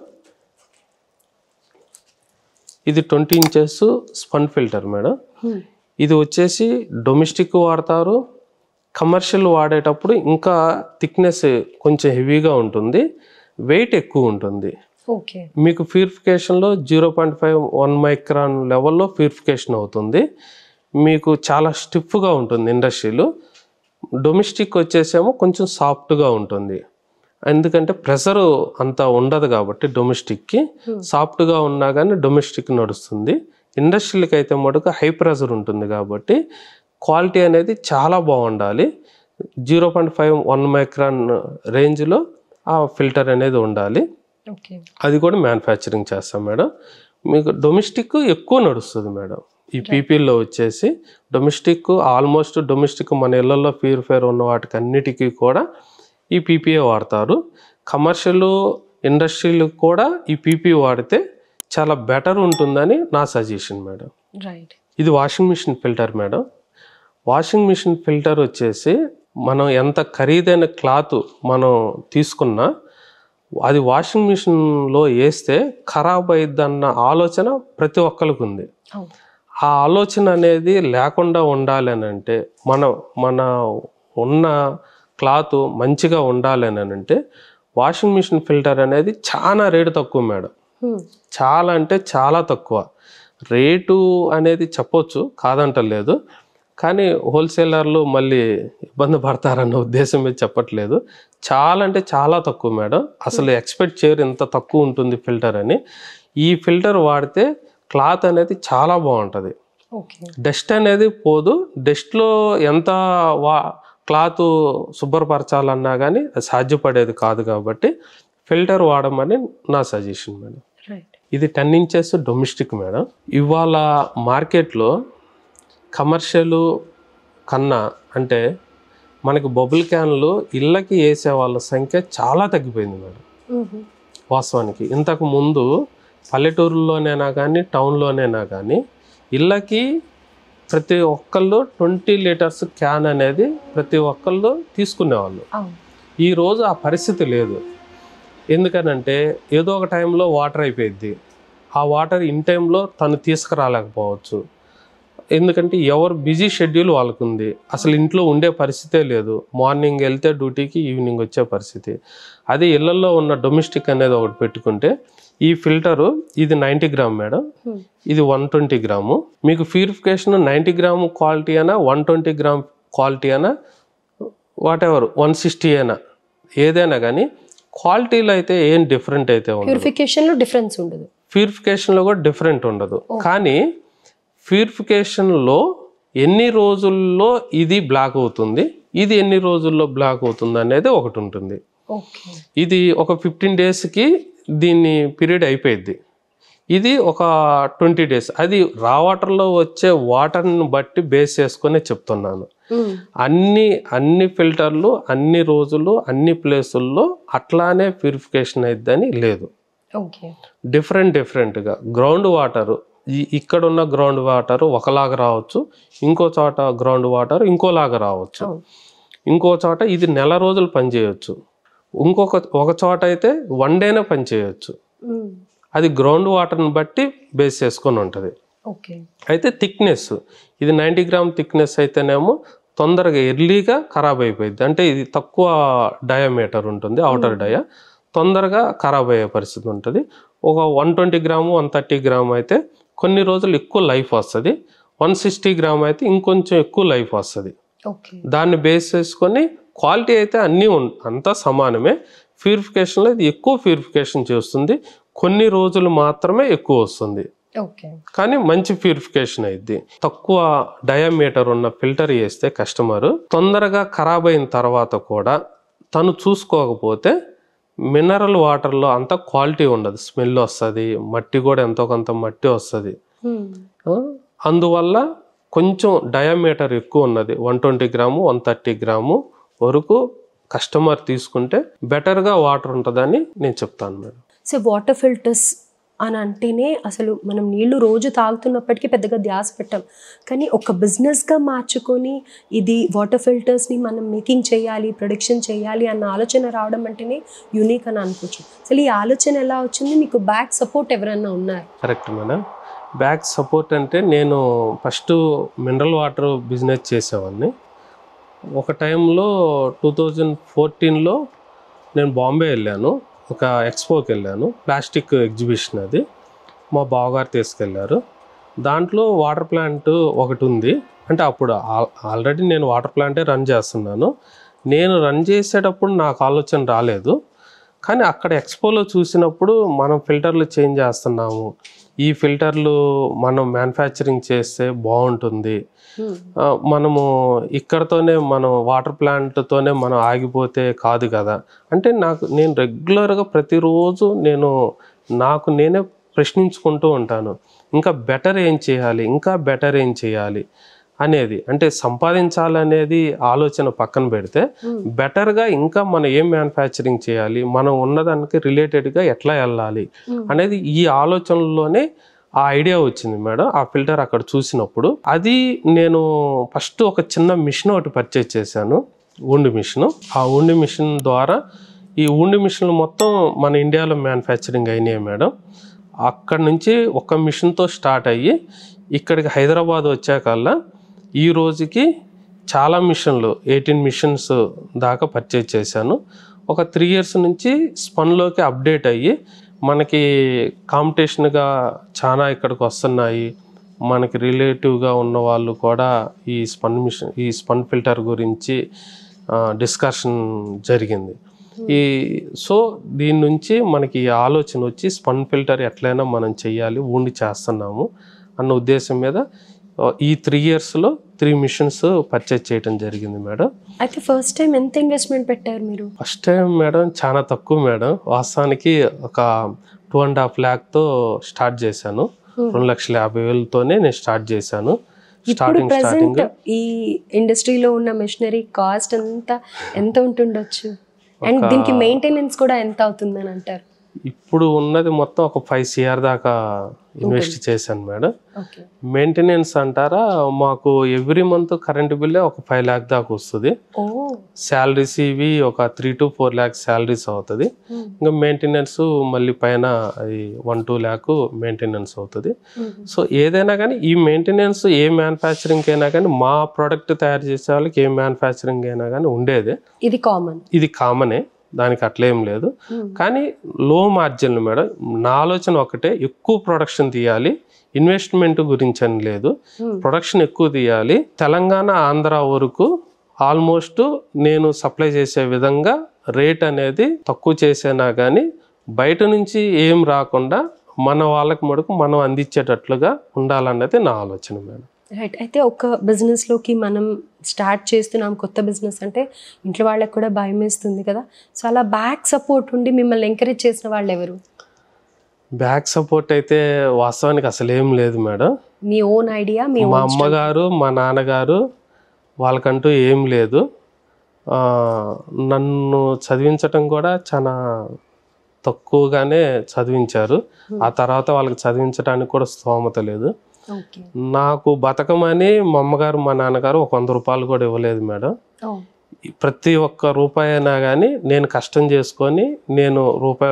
ఇది 20 ఇంచెస్ స్పన్ ఫిల్టర్ మేడం. ఇది వచ్చేసి డొమెస్టిక్ వాడతారు, కమర్షియల్ వాడేటప్పుడు ఇంకా థిక్నెస్ కొంచెం హెవీగా ఉంటుంది, వెయిట్ ఎక్కువ ఉంటుంది. ఓకే. మీకు ప్యూరిఫికేషన్లో 0.5, 1 మైక్రాన్ లెవెల్లో ప్యూరిఫికేషన్ అవుతుంది. మీకు చాలా స్టిఫ్గా ఉంటుంది ఇండస్ట్రీలో. డొమెస్టిక్ వచ్చేసేమో కొంచెం సాఫ్ట్గా ఉంటుంది, ఎందుకంటే ప్రెషర్ అంత ఉండదు కాబట్టి డొమెస్టిక్కి. సాఫ్ట్గా ఉన్నా కానీ డొమెస్టిక్ నడుస్తుంది. ఇండస్ట్రియల్కి అయితే మటుకు హై ప్రెషర్ ఉంటుంది కాబట్టి క్వాలిటీ అనేది చాలా బాగుండాలి. 0.5, 1 మైక్రాన్ రేంజ్లో ఆ ఫిల్టర్ అనేది ఉండాలి. అది కూడా మ్యానుఫ్యాక్చరింగ్ చేస్తాం మేడం. మీకు డొమెస్టిక్ ఎక్కువ నడుస్తుంది మేడం. ఈ పీపీలో వచ్చేసి డొమెస్టిక్, ఆల్మోస్ట్ డొమెస్టిక్ మన ఇళ్లలో ప్యూరిఫైర్ ఉన్న వాటికి అన్నిటికీ కూడా ఈ పీపీఏ వాడతారు. కమర్షియల్, ఇండస్ట్రియల్ కూడా ఈ పీపీ వాడితే చాలా బెటర్ ఉంటుందని నా సజెషన్ మేడం. రైట్. ఇది washing machine filter madam. Washing machine filter వచ్చేసి మనం ఎంత ఖరీదైన క్లాత్ మనం తీసుకున్నా అది వాషింగ్ మిషన్లో వేస్తే ఖరాబ్ అయ్యిద్దన్న ఆలోచన ప్రతి ఒక్కరికి ఉంది. ఆ ఆలోచన అనేది లేకుండా ఉండాలి అని అంటే మన ఉన్న క్లాత్ మంచిగా ఉండాలి అని అంటే వాషింగ్ మిషన్ ఫిల్టర్ అనేది చాలా రేటు తక్కువ మేడం. చాలా అంటే చాలా తక్కువ రేటు అనేది చెప్పొచ్చు, కాదంటలేదు. కానీ హోల్సేలర్లు మళ్ళీ ఇబ్బంది పడతారన్న ఉద్దేశం మీద చెప్పట్లేదు. చాలా అంటే చాలా తక్కువ మేడం. అసలు ఎక్స్పెక్ట్ చేయరు ఇంత తక్కువ ఉంటుంది ఫిల్టర్ అని. ఈ ఫిల్టర్ వాడితే క్లాత్ అనేది చాలా బాగుంటుంది. డస్ట్ అనేది పోదు. డస్ట్లో ఎంత క్లాత్ శుభ్రపరచాలన్నా కానీ అది సాధ్యపడేది కాదు. కాబట్టి ఫిల్టర్ వాడమని నా సజెషన్ మేడం. ఇది 10 ఇంచెస్ డొమెస్టిక్ మేడం. ఇవాళ మార్కెట్లో కమర్షియల్ కన్నా అంటే మనకి బబుల్ క్యాన్లు ఇళ్ళకి వేసే వాళ్ళ సంఖ్య చాలా తగ్గిపోయింది మేడం. వాస్తవానికి ఇంతకు ముందు పల్లెటూరులోనైనా కానీ టౌన్లోనైనా కానీ ఇళ్ళకి ప్రతి ఒక్కళ్ళు 20 లీటర్స్ క్యాన్ అనేది ప్రతి ఒక్కళ్ళు తీసుకునేవాళ్ళు. ఈరోజు ఆ పరిస్థితి లేదు. ఎందుకనంటే ఏదో ఒక టైంలో వాటర్ అయిపోయింది. ఆ వాటర్ ఇన్ టైంలో తను తీసుకురాలేకపోవచ్చు. ఎందుకంటే ఎవరు బిజీ షెడ్యూల్ వాళ్ళకు ఉంది. అసలు ఇంట్లో ఉండే పరిస్థితే లేదు. మార్నింగ్ వెళ్తే డ్యూటీకి ఈవినింగ్ వచ్చే పరిస్థితి. అదే ఇళ్లలో ఉన్న డొమెస్టిక్ అనేది ఒకటి పెట్టుకుంటే ఈ ఫిల్టరు ఇది 90 గ్రామ్ మేడం, ఇది 120 గ్రాము. మీకు ప్యూరిఫికేషన్ 90 గ్రాము క్వాలిటీ అయినా 120 గ్రామ్ క్వాలిటీ అయినా వాటెవర్ 160 అయినా ఏదైనా కానీ క్వాలిటీలో అయితే ఏం డిఫరెంట్ అయితే ఉండదు. ప్యూరిఫికేషన్లో డిఫరెన్స్ ఉండదు. ప్యూరిఫికేషన్లో కూడా డిఫరెంట్ ఉండదు. కానీ ప్యూరిఫికేషన్లో ఎన్ని రోజుల్లో ఇది బ్లాక్ అవుతుంది, ఇది ఎన్ని రోజుల్లో బ్లాక్ అవుతుంది అనేది ఒకటి ఉంటుంది. ఇది ఒక 15 డేస్కి దీన్ని పీరియడ్ అయిపోయింది. ఇది ఒక 20 డేస్. అది రా వాటర్లో వచ్చే వాటర్ని బట్టి బేస్ చేసుకునే చెప్తున్నాను. అన్ని ఫిల్టర్లు అన్ని రోజులు అన్ని ప్లేసుల్లో అట్లానే ప్యూరిఫికేషన్ అయిద్దని లేదు. డిఫరెంట్గా గ్రౌండ్ వాటరు ఇక్కడున్న గ్రౌండ్ వాటర్ ఒకలాగా రావచ్చు, ఇంకో చోట గ్రౌండ్ వాటర్ ఇంకోలాగా రావచ్చు, ఇంకో చోట ఇది నెల రోజులు పనిచేయచ్చు, ఒక చోట అయితే 1 డేనే పనిచేయచ్చు. అది గ్రౌండ్ వాటర్ని బట్టి బేస్ చేసుకొని ఉంటుంది. అయితే థిక్నెస్ ఇది 90 గ్రామ్ థిక్నెస్ అయితేనేమో తొందరగా ఎర్లీగా ఖరాబ్ అయిపోయింది. అంటే ఇది తక్కువ డయామీటర్ ఉంటుంది, అవుటర్ డయా, తొందరగా ఖరాబ్ అయ్యే పరిస్థితి ఉంటుంది. ఒక 120 గ్రాము 130 గ్రాము అయితే కొన్ని రోజులు ఎక్కువ లైఫ్ వస్తుంది. 160 గ్రామ్ అయితే ఇంకొంచెం ఎక్కువ లైఫ్ వస్తుంది. దాన్ని బేస్ చేసుకొని క్వాలిటీ అయితే అన్నీ అంతా సమానమే. ప్యూరిఫికేషన్లో ఇది ఎక్కువ ప్యూరిఫికేషన్ చేస్తుంది, కొన్ని రోజులు మాత్రమే ఎక్కువ వస్తుంది. కానీ మంచి ప్యూరిఫికేషన్ అయింది. తక్కువ డయామీటర్ ఉన్న ఫిల్టర్ వేస్తే కస్టమర్ తొందరగా ఖరాబ్ అయిన తర్వాత కూడా తను చూసుకోకపోతే మినరల్ వాటర్లో అంత క్వాలిటీ ఉండదు, స్మెల్ వస్తుంది, మట్టి కూడా ఎంతో కొంత మట్టి వస్తుంది. అందువల్ల కొంచెం డయామీటర్ ఎక్కువ ఉన్నది 120 గ్రాము 130 గ్రాము వరకు కస్టమర్ తీసుకుంటే బెటర్గా వాటర్ ఉంటుందని నేను చెప్తాను మేడం. సో వాటర్ ఫిల్టర్స్ అని అంటేనే అసలు మనం నీళ్లు రోజు తాగుతున్నప్పటికీ పెద్దగా ధ్యాస పెట్టాం. కానీ ఒక బిజినెస్గా మార్చుకొని ఇది వాటర్ ఫిల్టర్స్ని మనం మేకింగ్ చేయాలి, ప్రొడక్షన్ చేయాలి అన్న ఆలోచన రావడం అంటేనే యూనిక్ అని అనుకోవచ్చు. అసలు ఈ ఆలోచన ఎలా వచ్చింది? మీకు బ్యాక్ సపోర్ట్ ఎవరన్నా ఉన్నారు? Correct madam. బ్యాక్ సపోర్ట్ అంటే నేను ఫస్ట్ మినరల్ వాటర్ బిజినెస్ చేసేవాడిని. ఒక టైంలో 2014లో నేను బాంబే వెళ్ళాను, ఒక ఎక్స్పోకి వెళ్ళాను, ప్లాస్టిక్ ఎగ్జిబిషన్. అది మా బావగారు తీసుకెళ్ళారు. దాంట్లో వాటర్ ప్లాంట్ ఒకటి ఉంది. అంటే అప్పుడు ఆల్రెడీ నేను వాటర్ ప్లాంటే రన్ చేస్తున్నాను. నేను రన్ చేసేటప్పుడు నాకు ఆలోచన రాలేదు. కానీ అక్కడ ఎక్స్పోలో చూసినప్పుడు మనం ఫిల్టర్లు చేంజ్ చేస్తున్నాము, ఈ ఫిల్టర్లు మనం మ్యానుఫ్యాక్చరింగ్ చేస్తే బాగుంటుంది, మనము ఇక్కడతోనే మనం వాటర్ ప్లాంట్తోనే మనం ఆగిపోతే కాదు కదా అంటే నేను రెగ్యులర్గా ప్రతిరోజు నాకు నేనే ప్రశ్నించుకుంటూ ఉంటాను, ఇంకా బెటర్ ఏం చేయాలి, ఇంకా బెటర్ ఏం చేయాలి అనేది. అంటే సంపాదించాలనేది ఆలోచన పక్కన పెడితే బెటర్గా ఇంకా మనం ఏం మ్యానుఫ్యాక్చరింగ్ చేయాలి, మనం ఉన్నదానికి రిలేటెడ్గా ఎట్లా వెళ్ళాలి అనేది ఈ ఆలోచనలోనే ఆ ఐడియా వచ్చింది మేడం. ఆ ఫిల్టర్ అక్కడ చూసినప్పుడు అది నేను ఫస్ట్ ఒక చిన్న మిషన్ ఒకటి పర్చేజ్ చేశాను. ఊండి మిషన్. ఆ ఊండి మిషన్ ద్వారా ఈ ఊండి మిషన్లు మొత్తం మన ఇండియాలో మ్యానుఫ్యాక్చరింగ్ అయినాయి మేడం. అక్కడ నుంచి ఒక మిషన్తో స్టార్ట్ అయ్యి ఇక్కడికి హైదరాబాద్ వచ్చాకల్లా ఈ రోజుకి చాలా మిషన్లు 18 మిషన్స్ దాకా పర్చేజ్ చేశాను. ఒక 3 years నుంచి స్పన్లోకి అప్డేట్ అయ్యి మనకి కాంపిటీషన్గా చాలా ఇక్కడికి వస్తున్నాయి. మనకి రిలేటివ్గా ఉన్న వాళ్ళు కూడా ఈ స్పన్ ఫిల్టర్ గురించి డిస్కషన్ జరిగింది. సో దీని నుంచి మనకి ఆలోచన వచ్చి స్పన్ ఫిల్టర్ ఎట్లయినా మనం చెయ్యాలి, ఊండి చేస్తున్నాము అన్న ఉద్దేశం మీద ఈ 3 yearsలో 3 మిషన్స్ పర్చేజ్ చేయడం జరిగింది మేడం. అయితే ఫస్ట్ టైం ఎంత ఇన్వెస్ట్మెంట్ పెట్టారు మీరు? ఫస్ట్ టైం మేడం చాలా తక్కువ మేడం. వాస్తవానికి ఒక 2.5 lakhతో స్టార్ట్ చేశాను. 2,50,000తోనే నేను స్టార్ట్ చేశాను. స్టార్టింగ్ ఈ ఇండస్ట్రీలో ఉన్న మెషినరీ కాస్ట్ ఎంత ఉంటుండొచ్చు, అండ్ దీనికి మెయింటెనెన్స్ కూడా ఎంత అవుతుందని అంటారు? ఇప్పుడు ఉన్నది మొత్తం ఒక 5 CR దాకా ఇన్వెస్ట్ చేశాను మేడం. మెయింటెనెన్స్ అంటారా, మాకు ఎవ్రీ మంత్ కరెంట్ బిల్లే ఒక 5 lakh దాకా వస్తుంది. శాలరీస్ ఇవి ఒక 3 to 4 lakhs శాలరీస్ అవుతుంది. ఇంకా మెయింటెనెన్స్ మళ్ళీ పైన అది 1-2 lakh మెయింటెనెన్స్ అవుతుంది. సో ఏదైనా కానీ ఈ మెయింటెనెన్స్ ఏ మ్యానుఫ్యాక్చరింగ్ అయినా కానీ, మా ప్రోడక్ట్ తయారు చేసే వాళ్ళకి ఏ మ్యానుఫ్యాక్చరింగ్ అయినా కానీ ఉండేదే. ఇది కామనే, దానికి అట్లేం లేదు. కానీ లో మార్జిన్ మేడం. నా ఆలోచన ఒకటే, ఎక్కువ ప్రొడక్షన్ తీయాలి, ఇన్వెస్ట్మెంట్ గురించి అని లేదు. ప్రొడక్షన్ ఎక్కువ తీయాలి, తెలంగాణ ఆంధ్ర వరకు ఆల్మోస్ట్ నేను సప్లై చేసే విధంగా రేట్ అనేది తక్కువ చేసేనా కానీ బయట నుంచి ఏం రాకుండా మన వాళ్ళకి మటుకు మనం అందించేటట్లుగా ఉండాలన్నది నా ఆలోచన మేడం. రైట్. అయితే ఒక బిజినెస్లోకి మనం స్టార్ట్ చేస్తున్నాం, కొత్త బిజినెస్ అంటే ఇంట్లో వాళ్ళకి కూడా భయం వేస్తుంది కదా. సో అలా బ్యాక్ సపోర్ట్ ఉండి మిమ్మల్ని ఎంకరేజ్ చేసిన వాళ్ళు ఎవరు? బ్యాక్ సపోర్ట్ అయితే వాస్తవానికి అసలు ఏం లేదు మేడం. మీ ఓన్ ఐడియా? మా అమ్మగారు, మా నాన్నగారు, వాళ్ళకంటూ ఏం లేదు. నన్ను చదివించటం కూడా చాలా తక్కువగానే చదివించారు. ఆ తర్వాత వాళ్ళకి చదివించడానికి కూడా స్తోమత లేదు. నాకు బతకమని మా అమ్మగారు, మా నాన్నగారు ఒక 100 రూపాయలు కూడా ఇవ్వలేదు మేడం. ప్రతి ఒక్క రూపాయి అయినా కానీ నేను కష్టం చేసుకొని, నేను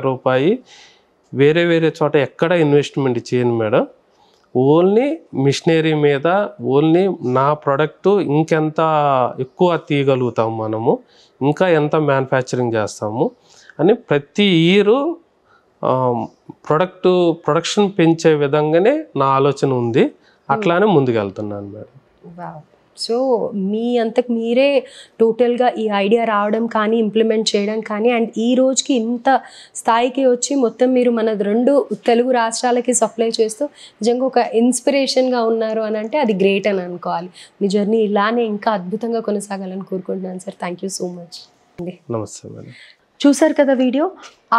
రూపాయి వేరే వేరే చోట ఎక్కడ ఇన్వెస్ట్మెంట్ చేయను మేడం. ఓన్లీ మిషనరీ మీద, ఓన్లీ నా ప్రోడక్ట్ ఇంకెంత ఎక్కువ తీయగలుగుతాము మనము, ఇంకా ఎంత మ్యానుఫ్యాక్చరింగ్ చేస్తాము అని ప్రతి ఇయర్ ప్రొడక్షన్ పెంచే విధంగానే నా ఆలోచన ఉంది. అట్లానే ముందుకెళ్తున్నాను మేడం. సో మీ అంతకు మీరే టోటల్గా ఈ ఐడియా రావడం కానీ, ఇంప్లిమెంట్ చేయడం కానీ, అండ్ ఈ రోజుకి ఇంత స్థాయికి వచ్చి మొత్తం మీరు మన 2 తెలుగు రాష్ట్రాలకి సప్లై చేస్తూ నిజంగా ఒక ఇన్స్పిరేషన్గా ఉన్నారు అని అంటే అది గ్రేట్ అని అనుకోవాలి. మీ జర్నీ ఇలానే ఇంకా అద్భుతంగా కొనసాగాలని కోరుకుంటున్నాను sir. Thank you so much. నమస్తే మేడం. చూసారు కదా video.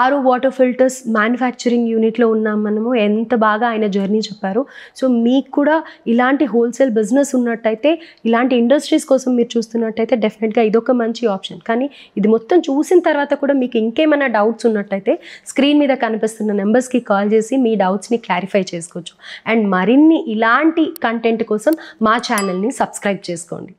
RO water filters manufacturing యూనిట్లో ఉన్నాం మనము. ఎంత బాగా ఆయన జర్నీ చెప్పారు. సో మీకు కూడా ఇలాంటి హోల్సేల్ బిజినెస్ ఉన్నట్టయితే, ఇలాంటి ఇండస్ట్రీస్ కోసం మీరు చూస్తున్నట్టయితే డెఫినెట్గా ఇదొక మంచి ఆప్షన్. కానీ ఇది మొత్తం చూసిన తర్వాత కూడా మీకు ఇంకేమైనా డౌట్స్ ఉన్నట్టయితే స్క్రీన్ మీద కనిపిస్తున్న నెంబర్స్కి కాల్ చేసి మీ డౌట్స్ని క్లారిఫై చేసుకోవచ్చు. అండ్ మరిన్ని ఇలాంటి కంటెంట్ కోసం మా ఛానల్ని సబ్స్క్రైబ్ చేసుకోండి.